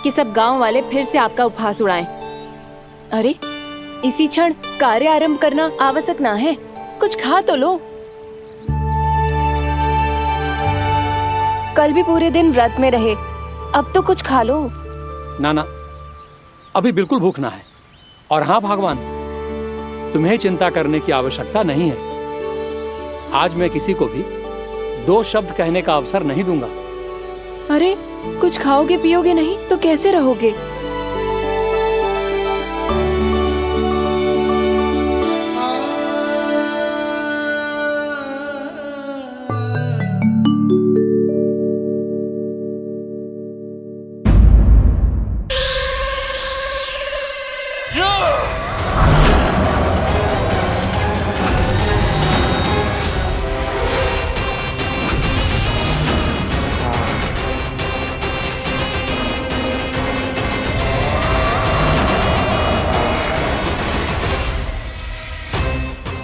कि सब गांव वाले फिर से आपका उपहास उड़ाएं। अरे इसी क्षण कार्य आरंभ करना आवश्यक ना है। कुछ खा तो लो। कल भी पूरे दिन व्रत में रहे, अब तो कुछ खा लो। ना अभी बिल्कुल भूख ना है। और हाँ भगवान, तुम्हें चिंता करने की आवश्यकता नहीं है। आज मैं किसी को भी 2 शब्द कहने का अवसर नहीं दूंगा। अरे कुछ खाओगे पियोगे नहीं तो कैसे रहोगे?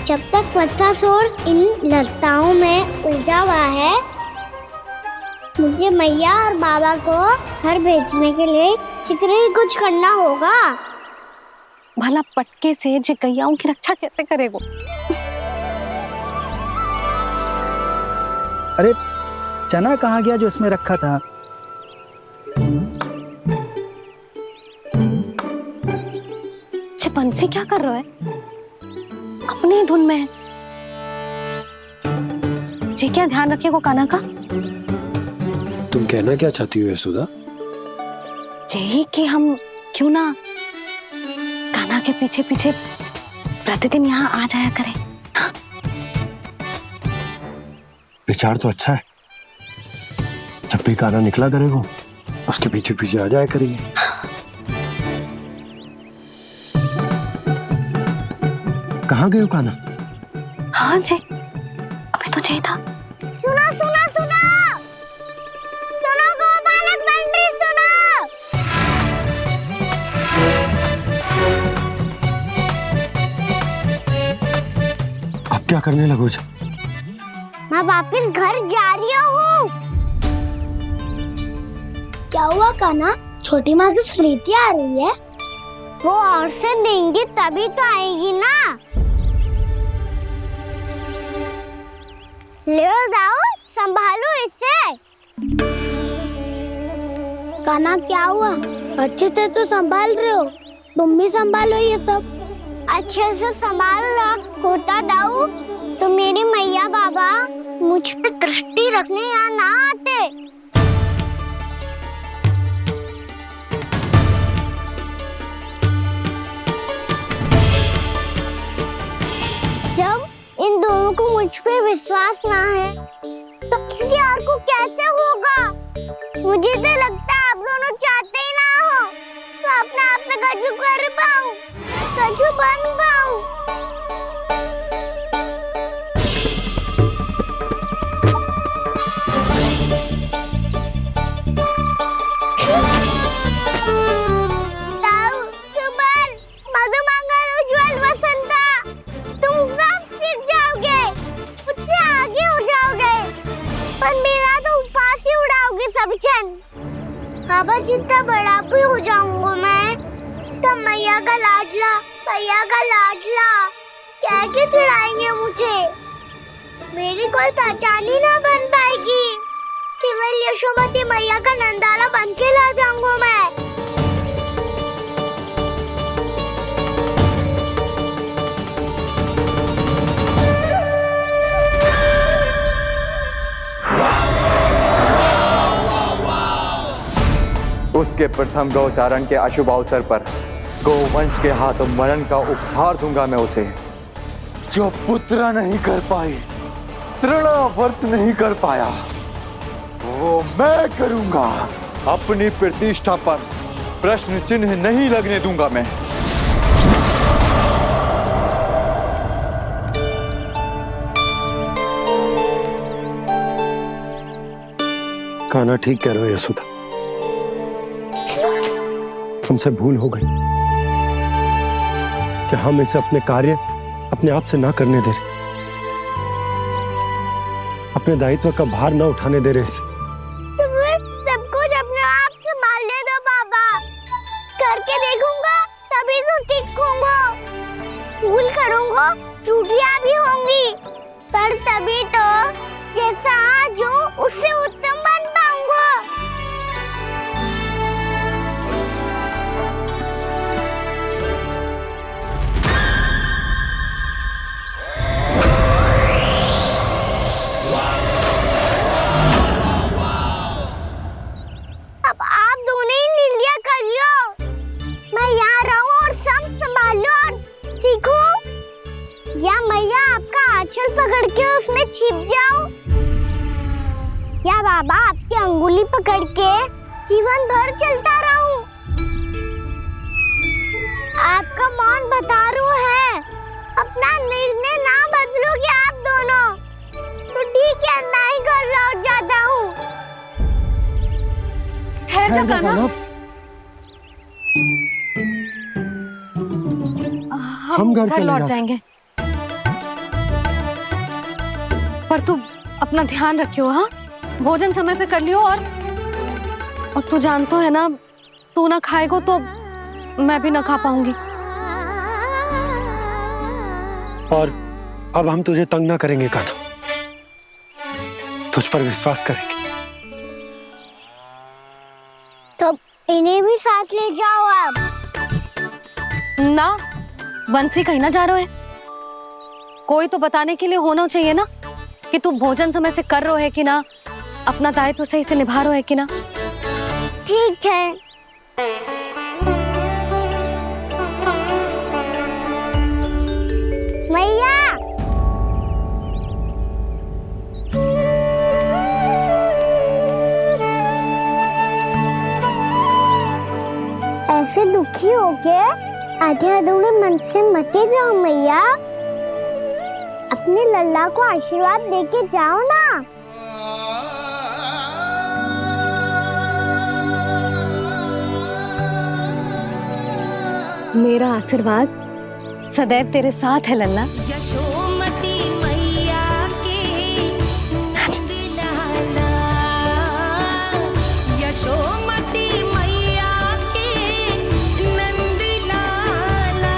जब तक बच्चासुर इन लताओं में उलझा हुआ है, मुझे मैया और बाबा को घर भेजने के लिए शीघ्र ही कुछ करना होगा। भला पटके से जिगैयाओं की रक्षा कैसे करेगा? अरे चना कहाँ गया जो इसमें रखा था? बंसी क्या कर रहा है? अपनी धुन में है। जी क्या ध्यान रखिएगा कान्हा का। तुम कहना क्या चाहती हो यशोदा? यही कि हम क्यों ना कान्हा के पीछे पीछे प्रतिदिन यहाँ आ जाया करें। हाँ? विचार तो अच्छा है। जब भी कान्हा निकला करेगा उसके पीछे पीछे आ जाया करेंगे। कहाँ गए हो कान्हा? हाँ जी, अभी तो चाहिए था। सुनो सुनो सुनो सुनो गोपालक पंडित सुनो। अब क्या करने लगोगे? मैं वापस घर जा रही हूँ। क्या हुआ कान्हा? छोटी माँ की स्मृति आ रही है। वो और से देंगी तभी तो आएगी ना। ले जाओ, संभालो इसे। कान्हा क्या हुआ? अच्छे से तो संभाल रहे हो, तुम भी संभालो ये सब। अच्छे से संभाल लो होता दाऊ तो मेरी मैया बाबा मुझ पे दृष्टि रखने यहाँ ना आते। जब इन दोनों को मुझ पे विश्वास ना है तो किसी और को कैसे होगा? मुझे तो लगता है आप दोनों चाहते ही ना हो तो अपने आप में गजू कर पाऊं, गजू बन पाऊं। बाबा जितना बड़ा भी हो जाऊंगा मैं तब मैया का लाडला कह के चिढ़ाएंगे मुझे। मेरी कोई पहचान ही ना बन पाएगी। केवल यशोमती मैया का नंदाला बन के ला जाऊंगा मैं। उसके प्रथम गौचारण के अशुभ अवसर पर गोवंश के हाथों मरण का उपहार दूंगा मैं उसे। जो पुत्र नहीं कर पाई, तृणावर्त नहीं कर पाया, वो मैं करूंगा। अपनी प्रतिष्ठा पर प्रश्न चिन्ह नहीं लगने दूंगा मैं। कान्हा ठीक कह रहे हो यशोदा, हमसे भूल हो गई कि हम इसे अपने कार्य अपने आप से ना करने दे रहे, अपने दायित्व का भार ना उठाने दे रहे इसे। तो फिर सब कुछ अपने आप से संभालने दो बाबा, करके देखूंगा तभी तो सीखूंगा। भूल करूंगा, त्रुटियां भी होंगी, पर तभी तो जैसा आज हूं उससे उत्तम बन पाऊंगा। अब आप दोनों ही निर्णय कर लो, मैं यहाँ रहूं और सब संभाल लो और सीखूं, या मैया आपका आंचल पकड़ के उसमें छिप जाऊं, या बाबा आपकी अंगुली पकड़ के जीवन भर चलता रहूं। आपका मौन बतारू है, अपना निर्णय ना बदलोगे आप दोनों तो ठीक है, मैं ही घर लौट जाता हूँ। ठहर जा कान्हा, हम घर लौट जाएंगे, पर तू अपना ध्यान रखियो। हाँ, भोजन समय पे कर लियो। और तू जानतो है ना, तू ना खाएगो तो मैं भी ना खा पाऊंगी। और अब हम तुझे तंग ना करेंगे कान्हा, तुझ पर विश्वास करेंगे। तो इन्हें भी साथ ले जाओ आप। ना, बंसी कहीं ना जा रहे है, कोई तो बताने के लिए होना चाहिए ना कि तू भोजन समय से कर रहे है कि ना, अपना दायित्व सही से निभा रहे है कि ना। ठीक है। मैया, ऐसे दुखी होके आधे अधूरे मन से मत जाओ मैया। अपने लल्ला को आशीर्वाद देके जाओ ना। मेरा आशीर्वाद सदैव तेरे साथ है लल्ला। यशोमती मैया के नंद लाला, यशोमती मैया के नंद लाला,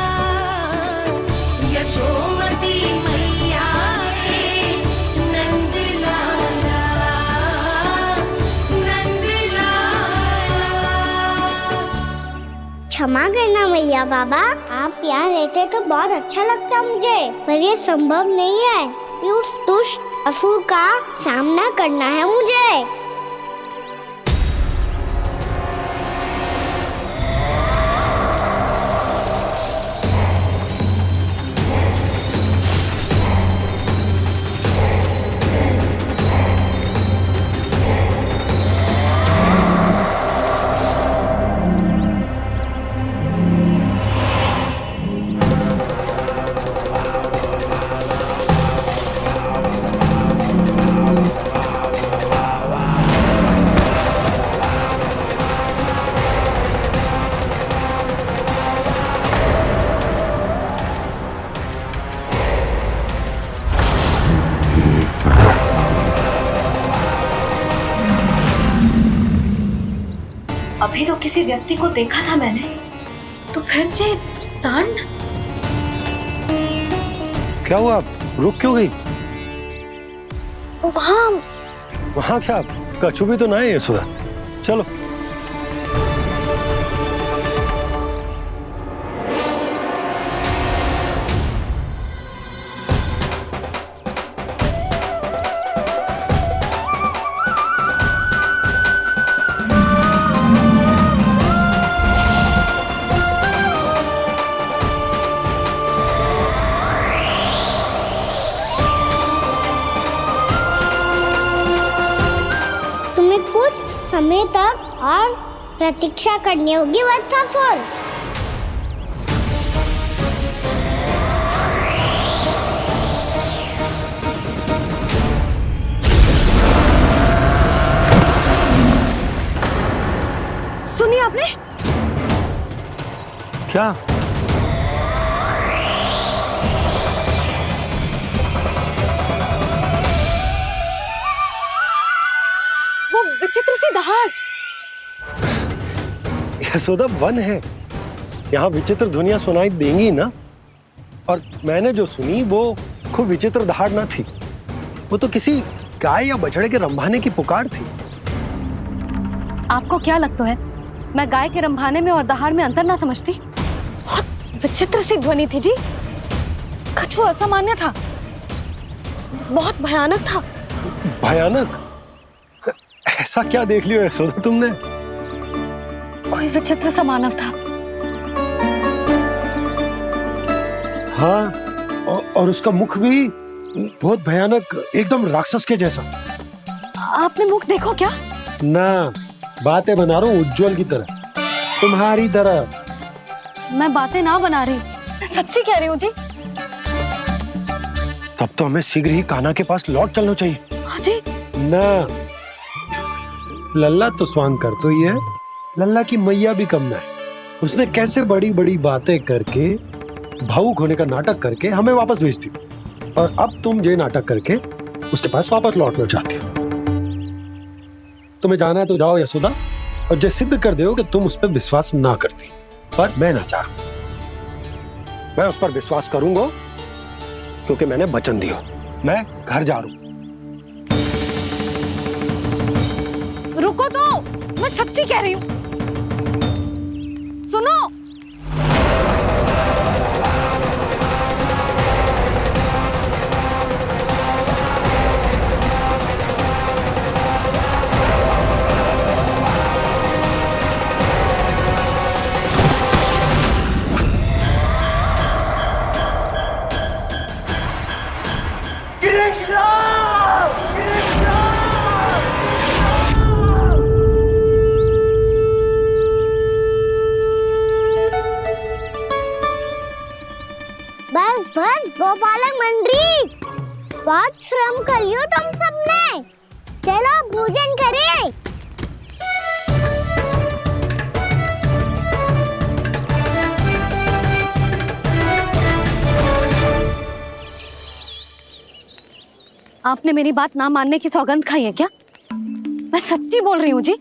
यशोमती मैया के नंद लाला, नंद लाला। क्षमा करना मैया बाबा, आप यहाँ रहते तो बहुत अच्छा लगता मुझे, पर ये संभव नहीं है कि उस दुष्ट असुर का सामना करना है मुझे। अभी तो किसी व्यक्ति को देखा था मैंने, तो फिर से सांड। क्या हुआ, रुक क्यों गई? वहाँ क्या कछु भी तो ना है यशोदा, चलो। समय तक और प्रतीक्षा करनी होगी वत्सासुर। सुनिए आपने क्या? वो विचित्र सी दहाड़। यशोदा वन है, यहाँ विचित्र ध्वनियां सुनाई देंगी ना। और मैंने जो सुनी वो खूब विचित्र दहाड़ ना थी, वो तो किसी गाय या बछड़े के रंभाने की पुकार थी। आपको क्या लगता है मैं गाय के रंभाने में और दहाड़ में अंतर ना समझती? बहुत विचित्र सी ध्वनि थी जी, कुछ असामान्य था, बहुत भयानक था। भयानक? ऐसा क्या देख लियो यशोदा तुमने? कोई विचित्र सा मानव था। हाँ, और उसका मुख भी बहुत भयानक, एकदम राक्षस के जैसा। आपने मुख देखो क्या? ना, बातें बना रहा हूँ उज्जवल की तरह, तुम्हारी तरह। मैं बातें ना बना रही, मैं सच्ची कह रही हूँ जी। तब तो हमें शीघ्र ही कान्हा के पास लौट चलना चाहिए। हाँ जी। ना, लल्ला तो स्वांग कर तो ही है, लल्ला की मैया भी कम ना है। उसने कैसे बड़ी बड़ी बातें करके, भावुक होने का नाटक करके हमें वापस भेज दी, और अब तुम ये नाटक करके उसके पास वापस लौटना चाहती हो। तुम्हें जाना है तो जाओ यशोदा, और ये सिद्ध कर दो कि तुम उस पर विश्वास ना करती। पर मैं ना चाह, मैं उस पर विश्वास करूंगा क्योंकि मैंने वचन दिया। मैं घर जा रहा हूं। रुको तो, मैं सच्ची कह रही हूँ, सुनो। बस बस गोपालक मंडली, बहुत श्रम कर लियो तुम सबने। चलो भोजन करें। आपने मेरी बात ना मानने की सौगंध खाई है क्या? मैं सच्ची बोल रही हूँ जी।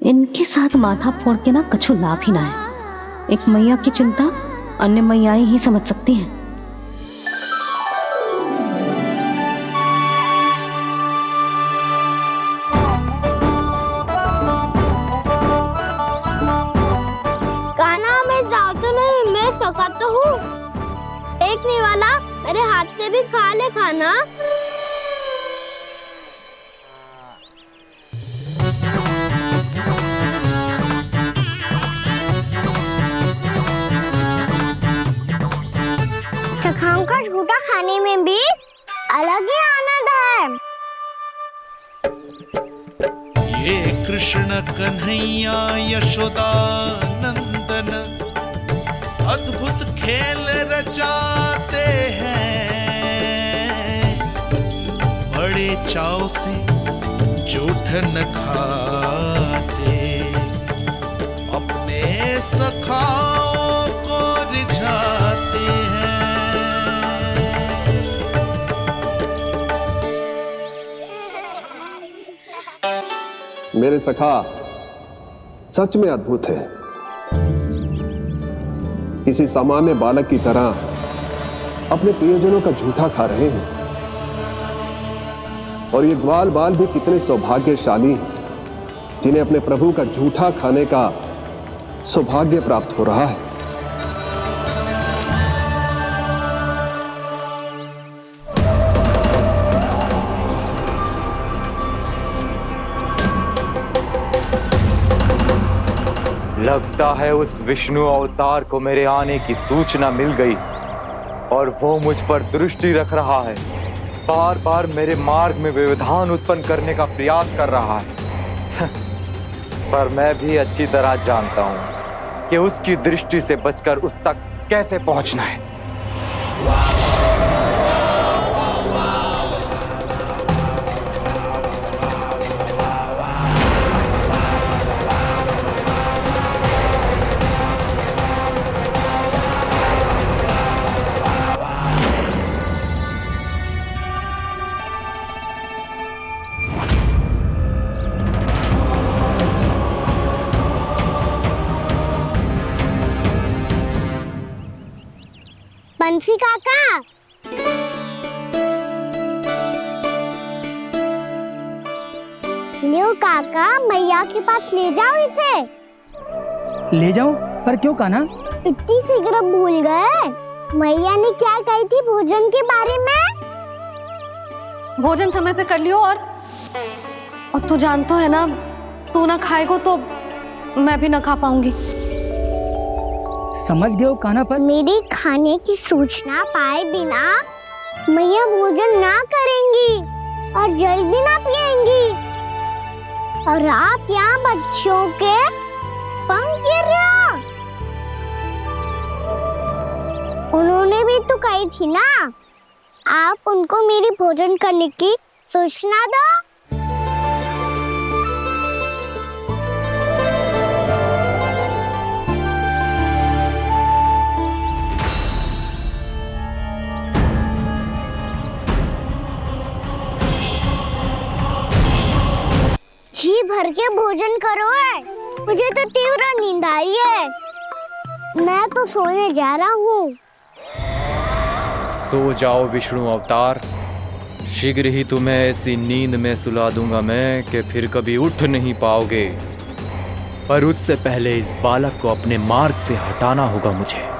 इनके साथ माथा फोड़ के ना कछु लाभ ही ना है। एक मैया की चिंता अन्य मैयाएं ही समझ सकती हैं। कान्हा मैं जाऊँ तो नहीं, मैं सका तो हूँ। एक नहीं वाला मेरे हाथ से भी खा ले खाना। चखाओं का झूठा खाने में भी अलग ही आनंद है। ये कृष्ण कन्हैया यशोदा नंदन अद्भुत खेल रचाते हैं, बड़े चाव से जूठन खाते, अपने सखाओं को रिझाते हैं। मेरे सखा सच में अद्भुत है। किसी सामान्य बालक की तरह अपने प्रियजनों का झूठा खा रहे हैं। और ये ग्वाल बाल भी कितने सौभाग्यशाली हैं जिन्हें अपने प्रभु का झूठा खाने का सौभाग्य प्राप्त हो रहा है। लगता है उस विष्णु अवतार को मेरे आने की सूचना मिल गई और वो मुझ पर दृष्टि रख रहा है। बार बार मेरे मार्ग में व्यवधान उत्पन्न करने का प्रयास कर रहा है। पर मैं भी अच्छी तरह जानता हूं कि उसकी दृष्टि से बचकर उस तक कैसे पहुंचना है। बंसी काका, लियो काका, मैया के पास ले जाओ इसे। ले जाऊं? पर क्यों कान्हा? इतनी शीघ्र भूल गए? मैया ने क्या कही थी भोजन के बारे में? भोजन समय पे कर लियो। और तू जानता है ना, तू ना खाएगा तो मैं भी ना खा पाऊंगी। समझ गए हो कान्हा? पर मेरी खाने की सूचना पाए बिना मैया भोजन ना करेंगी और जल भी ना पिएंगी। और आप यहाँ बच्चों के पंख गिर रहे हो। उन्होंने भी तो कही थी ना, आप उनको मेरी भोजन करने की सूचना दो। जी भर के भोजन करो है, मुझे तो तीव्र नींद आ रही है। मैं तो सोने जा रहा हूँ। सो जाओ विष्णु अवतार, शीघ्र ही तुम्हें ऐसी नींद में सुला दूंगा मैं कि फिर कभी उठ नहीं पाओगे। पर उससे पहले इस बालक को अपने मार्ग से हटाना होगा मुझे।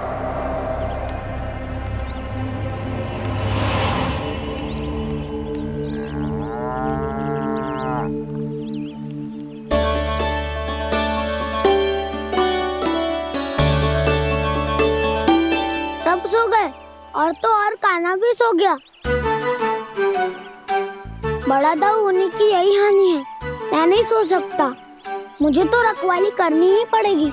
सब सो गए और तो और कान्हा भी सो गया। बड़ा दाऊ होने की यही हानि है, मैं नहीं सो सकता। मुझे तो रखवाली करनी ही पड़ेगी।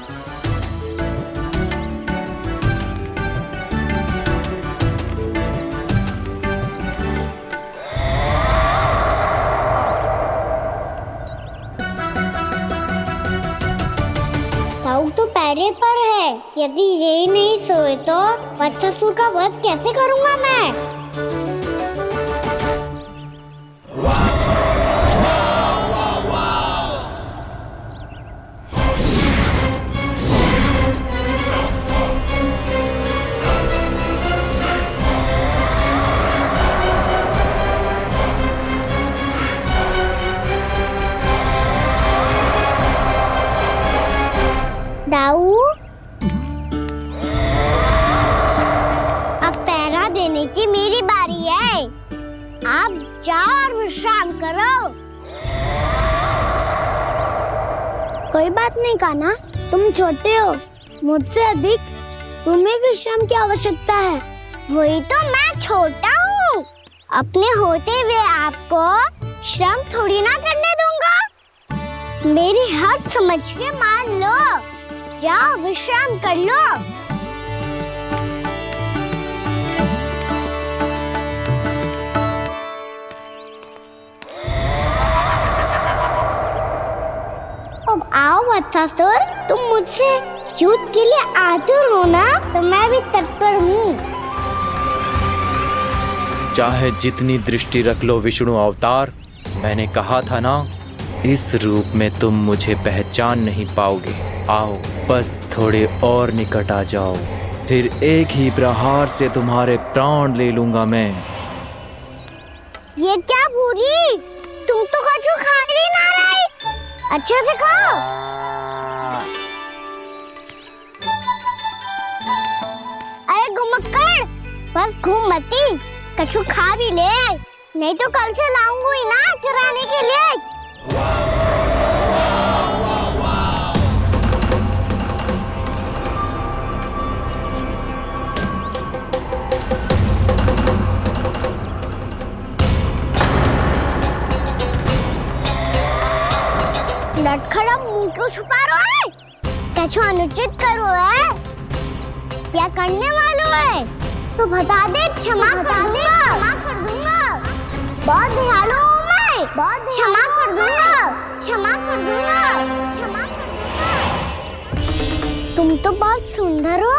ताऊ तो पैरे पर है, यदि यही नहीं सोए तो वत्सासुर का वध कैसे करूंगा मैं? दाऊ, अब पहरा देने की मेरी बारी है। आप जाओ और विश्राम करो। कोई बात नहीं कान्हा, तुम छोटे हो, मुझसे अधिक तुम्हें विश्राम की आवश्यकता है। वही तो मैं छोटा हूँ, अपने होते हुए आपको श्रम थोड़ी ना करने दूंगा। मेरी हद समझ के मान लो, जाओ विश्राम कर लो। अब आओ वत्सासुर, तुम मुझसे युद्ध के लिए आतुर हो ना, तो मैं भी तत्पर हूँ। चाहे जितनी दृष्टि रख लो विष्णु अवतार, मैंने कहा था ना, इस रूप में तुम मुझे पहचान नहीं पाओगे। आओ बस थोड़े और निकट आ जाओ, फिर एक ही प्रहार से तुम्हारे प्राण ले लूंगा मैं। ये क्या भूरी, तुम तो कछु खा ही ना रही, अच्छे से खाओ। अरे गुमक्कड़, बस घूम मती, कछु खा भी ले, नहीं तो कल से लाऊंगी ना चराने के लिए। लटखड़ा मुंह क्यों छुपा रहा है? कछु अनुचित करो है या करने वालों है तो बता दे, क्षमा कर दूंगा। बहुत दयालु हूँ मैं, बहुत क्षमा कर दूंगा। तुम तो बहुत सुंदर हो,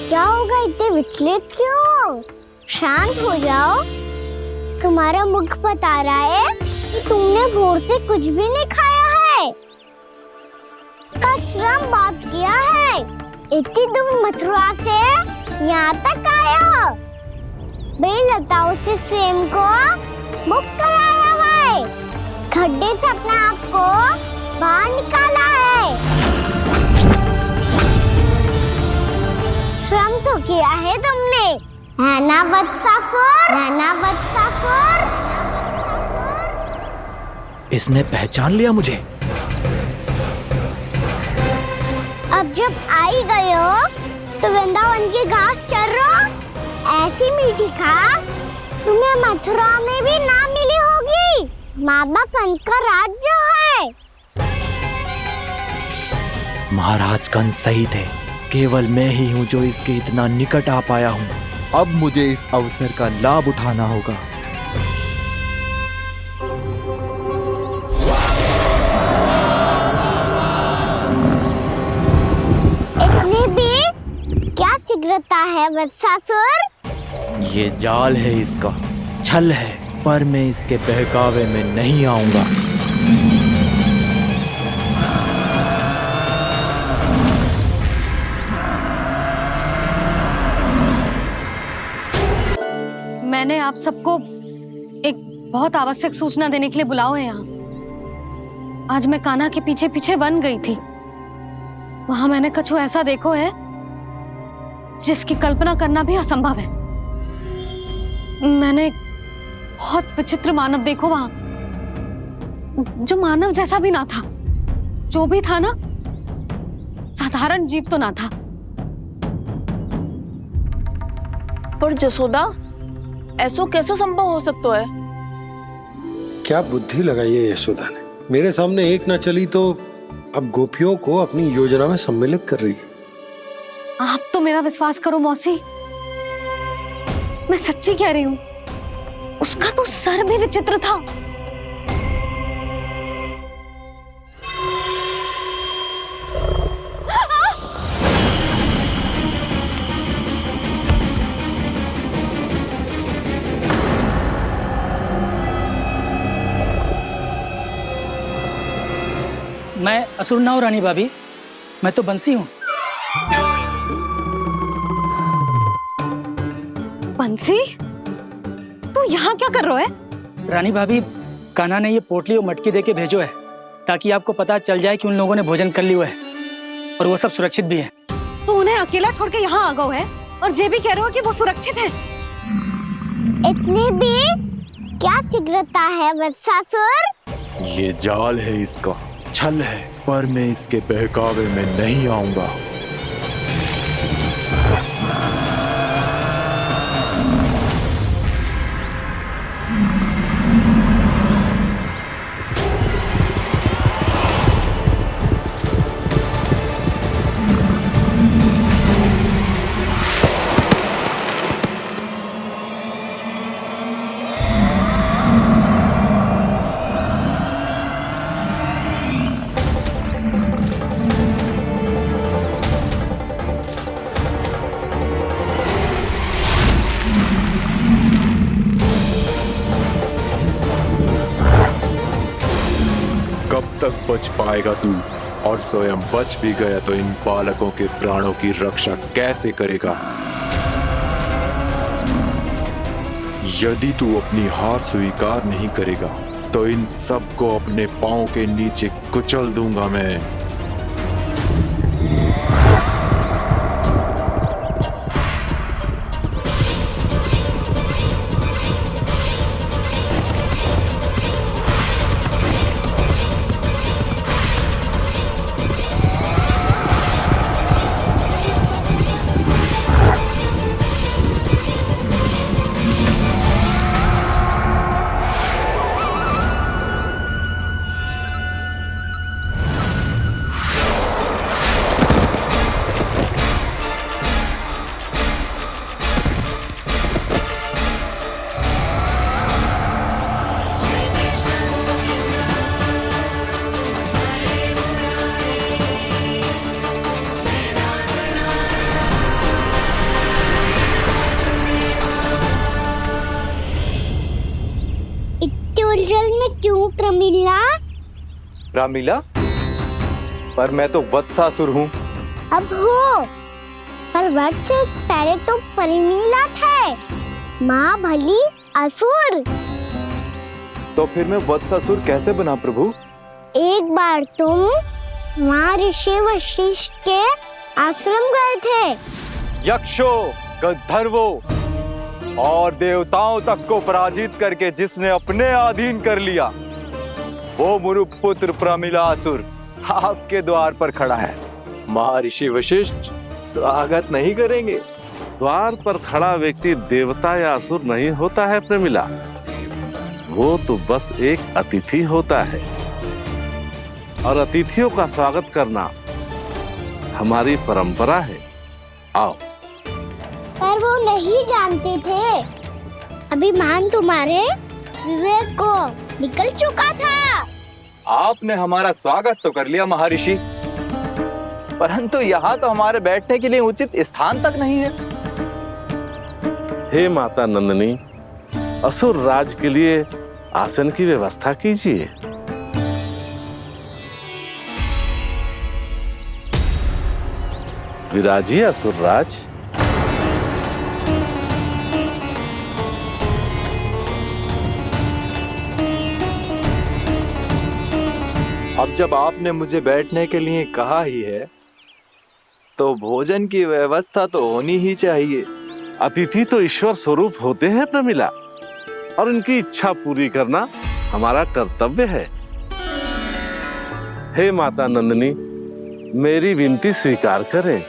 क्या होगा इतने विचलित क्यों हो? शांत हो जाओ, तुम्हारा मुख बता रहा है कि तुमने भोर से कुछ भी नहीं खाया है, श्रम बहुत किया है, इतनी दूर मथुरा से यहाँ तक आया हो, बेलताओं से स्वयं को मुक्त कराया हुआ है, खड्डे से अपने आप को बाहर निकाला है, श्रम तो किया है तुमने, है ना वत्सासुर? इसने पहचान लिया मुझे। अब जब आई गए हो तो वृंदावन की घास चर रहो, ऐसी मीठी घास तुम्हें मथुरा में भी ना मिली होगी। मामा कंस का राज्य है। महाराज कंस सही थे, केवल मैं ही हूँ जो इसके इतना निकट आ पाया हूँ। अब मुझे इस अवसर का लाभ उठाना होगा। इतनी भी क्या शीघ्रता है वत्सासुर? ये जाल है इसका, छल है, पर मैं इसके बहकावे में नहीं आऊंगा। मैंने आप सबको एक बहुत आवश्यक सूचना देने के लिए बुलाओ है यहाँ। आज मैं कान्हा के पीछे पीछे वन गई थी, वहां मैंने कछु ऐसा देखो है जिसकी कल्पना करना भी असंभव है। मैंने बहुत विचित्र मानव देखो वहां, जो मानव जैसा भी ना था, जो भी था ना साधारण जीव तो ना था। पर जसोदा, ऐसा कैसे संभव हो सकता है? क्या बुद्धि लगाई है यशोदा ने? मेरे सामने एक ना चली तो अब गोपियों को अपनी योजना में सम्मिलित कर रही है। आप तो मेरा विश्वास करो मौसी, मैं सच्ची कह रही हूँ। उसका तो सर भी विचित्र था। मैं असुर ना हूं रानी भाभी, मैं तो बंसी हूँ। बंसी, तू यहाँ क्या कर रहा है? रानी भाभी, कान्हा ने ये पोटली और मटकी देके भेजो है ताकि आपको पता चल जाए कि उन लोगों ने भोजन कर लिया है और वो सब सुरक्षित भी है। तू उन्हें अकेला छोड़ के यहाँ आ गया है और ये भी कह रहे हो कि वो सुरक्षित है। इतनी भी क्या शीघ्रता है वत्सासुर? ये जाल है, इसका छल है, पर मैं इसके बहकावे में नहीं आऊंगा। कब तक बच पाएगा तू? और स्वयं बच भी गया तो इन बालकों के प्राणों की रक्षा कैसे करेगा? यदि तू अपनी हार स्वीकार नहीं करेगा तो इन सबको अपने पांव के नीचे कुचल दूंगा मैं। क्यों प्रमिला? रामीला, पर मैं तो वत्सासुर हूँ। अब हो, पर वट से पहले तो प्रमिला थे, माँ भली असुर। तो फिर मैं वत्सासुर कैसे बना प्रभु? एक बार तुम माँ ऋषि वशिष्ठ के आश्रम गए थे। यक्षों, गंधर्वों और देवताओं तक को पराजित करके जिसने अपने अधीन कर लिया, वो मुरुपुत्र प्रमिलासुर आपके द्वार पर खड़ा है। महर्षि वशिष्ठ स्वागत नहीं करेंगे। द्वार पर खड़ा व्यक्ति देवता या असुर नहीं होता है प्रमिला, वो तो बस एक अतिथि होता है और अतिथियों का स्वागत करना हमारी परंपरा है। आओ। पर वो नहीं जानते थे, अभिमान तुम्हारे विवेक को निकल चुका था। आपने हमारा स्वागत तो कर लिया महर्षि, परंतु यहाँ तो हमारे बैठने के लिए उचित स्थान तक नहीं है। हे माता नंदिनी, असुर राज के लिए आसन की व्यवस्था कीजिए। विराजिए असुर राज। अब जब आपने मुझे बैठने के लिए कहा ही है, तो भोजन की व्यवस्था तो होनी ही चाहिए। अतिथि तो ईश्वर स्वरूप होते हैं प्रमिला, और उनकी इच्छा पूरी करना हमारा कर्तव्य है। हे माता नंदिनी, मेरी विनती स्वीकार करें।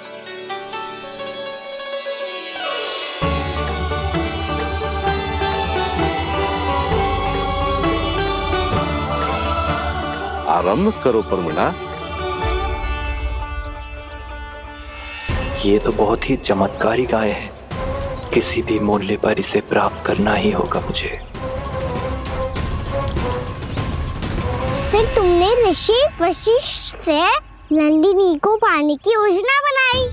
आरंभ करो प्रमिला। ये तो बहुत ही चमत्कारी गाय है, किसी भी मूल्य पर इसे प्राप्त करना ही होगा मुझे। फिर तुमने ऋषि वशिष्ठ से नंदिनी को पाने की योजना बनाई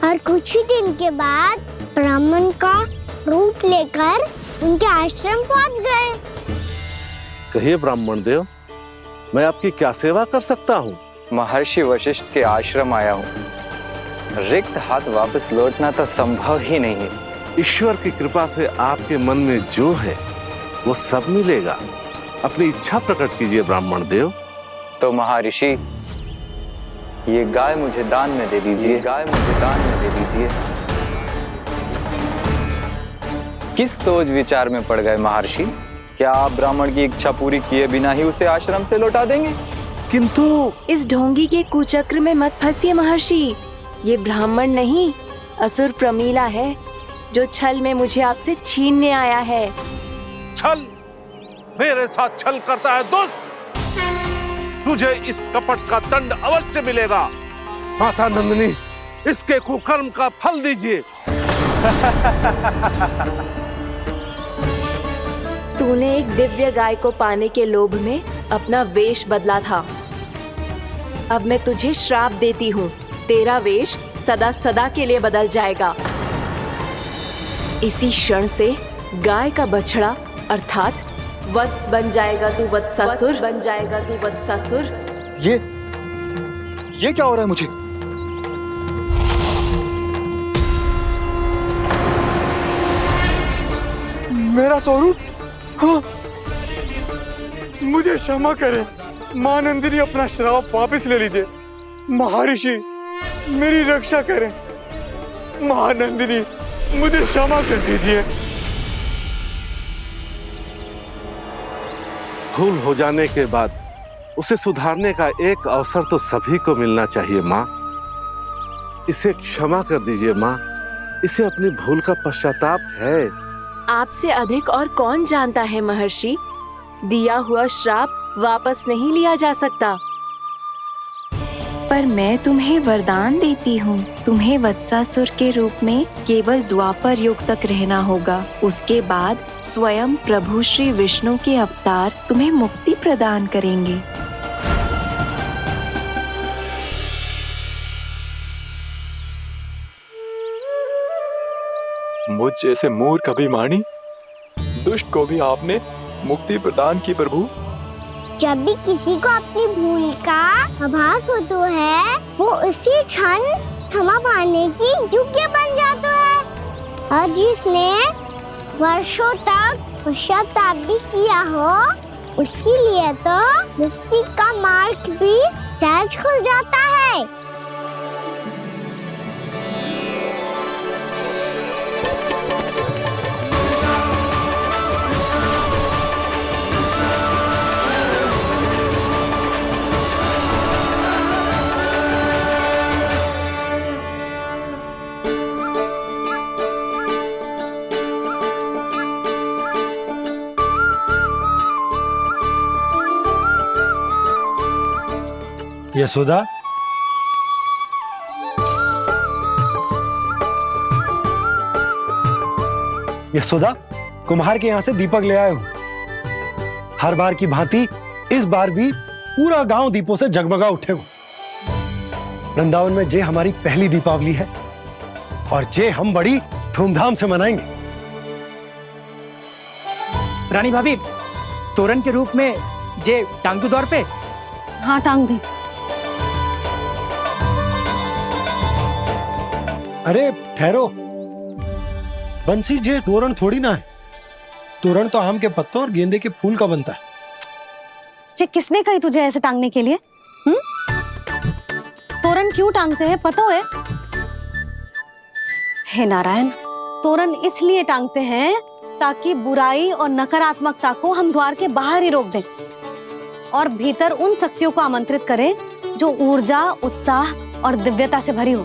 और कुछ ही दिन के बाद ब्राह्मण का रूप लेकर उनके आश्रम पहुंच गए। कहिए ब्राह्मण देव, मैं आपकी क्या सेवा कर सकता हूँ? महर्षि वशिष्ठ के आश्रम आया हूँ। रिक्त हाथ वापस लौटना तो संभव ही नहीं है। ईश्वर की कृपा से आपके मन में जो है वो सब मिलेगा। अपनी इच्छा प्रकट कीजिए ब्राह्मण देव। तो महर्षि, ये गाय मुझे दान में दे दीजिए। गाय मुझे दान में दे दीजिए। किस सोच विचार में पड़ गए महर्षि? क्या आप ब्राह्मण की इच्छा पूरी किए बिना ही उसे आश्रम से लौटा देंगे? किंतु इस ढोंगी के कुचक्र में मत फंसिए महर्षि। ये ब्राह्मण नहीं, असुर प्रमीला है, जो छल में मुझे आपसे छीनने आया है। छल? मेरे साथ छल करता है दुष्ट? तुझे इस कपट का दंड अवश्य मिलेगा। माता नंदिनी, इसके कुकर्म का फल दीजिए। तूने एक दिव्य गाय को पाने के लोभ में अपना वेश बदला था। अब मैं तुझे श्राप देती हूँ, तेरा वेश सदा सदा के लिए बदल जाएगा। इसी क्षण से गाय का बछड़ा अर्थात वत्स बन जाएगा तू वत्सासुर, बन जाएगा तू वत्सासुर। ये क्या हो रहा है मुझे? मेरा स्वरूप? हाँ। मुझे क्षमा करें मां नंदिनी, अपना श्राप वापस ले लीजिए। महर्षि, मेरी रक्षा करें। मां नंदिनी, मुझे क्षमा कर दीजिए। भूल हो जाने के बाद उसे सुधारने का एक अवसर तो सभी को मिलना चाहिए माँ। इसे क्षमा कर दीजिए माँ, इसे अपनी भूल का पश्चाताप है। आपसे अधिक और कौन जानता है महर्षि, दिया हुआ श्राप वापस नहीं लिया जा सकता। पर मैं तुम्हें वरदान देती हूँ, तुम्हें वत्सासुर के रूप में केवल द्वापर युग तक रहना होगा। उसके बाद स्वयं प्रभु श्री विष्णु के अवतार तुम्हें मुक्ति प्रदान करेंगे। मुझ जैसे मूर्ख अभिमानी दुष्ट को भी आपने मुक्ति प्रदान की प्रभु। जब भी किसी को अपनी भूल का आभास होता है, वो उसी क्षण क्षमा पाने की योग्य बन जाता है। और जिसने वर्षों तक पश्चाताप भी किया हो, उसके लिए तो मुक्ति का मार्ग भी सहज खुल जाता है। यशोदा, यशोदा, कुम्हार के यहाँ से दीपक ले आया हूं। हर बार की भांति इस बार भी पूरा गांव दीपों से जगमगा उठे हो। वृंदावन में जे हमारी पहली दीपावली है और जे हम बड़ी धूमधाम से मनाएंगे। रानी भाभी, तोरण के रूप में जे टांग दो द्वार पे। हाँ, टांग दे। अरे ठहरो, बंसी, जे तोरण थोड़ी ना है। तोरण तो आम के पत्तों और गेंदे के फूल का बनता है। जे किसने कही तुझे ऐसे टांगने के लिए? तोरण क्यों टांगते हैं पता है? हे नारायण, तोरण इसलिए टांगते हैं ताकि बुराई और नकारात्मकता को हम द्वार के बाहर ही रोक दें और भीतर उन शक्तियों को आमंत्रित करें जो ऊर्जा, उत्साह और दिव्यता से भरी हो।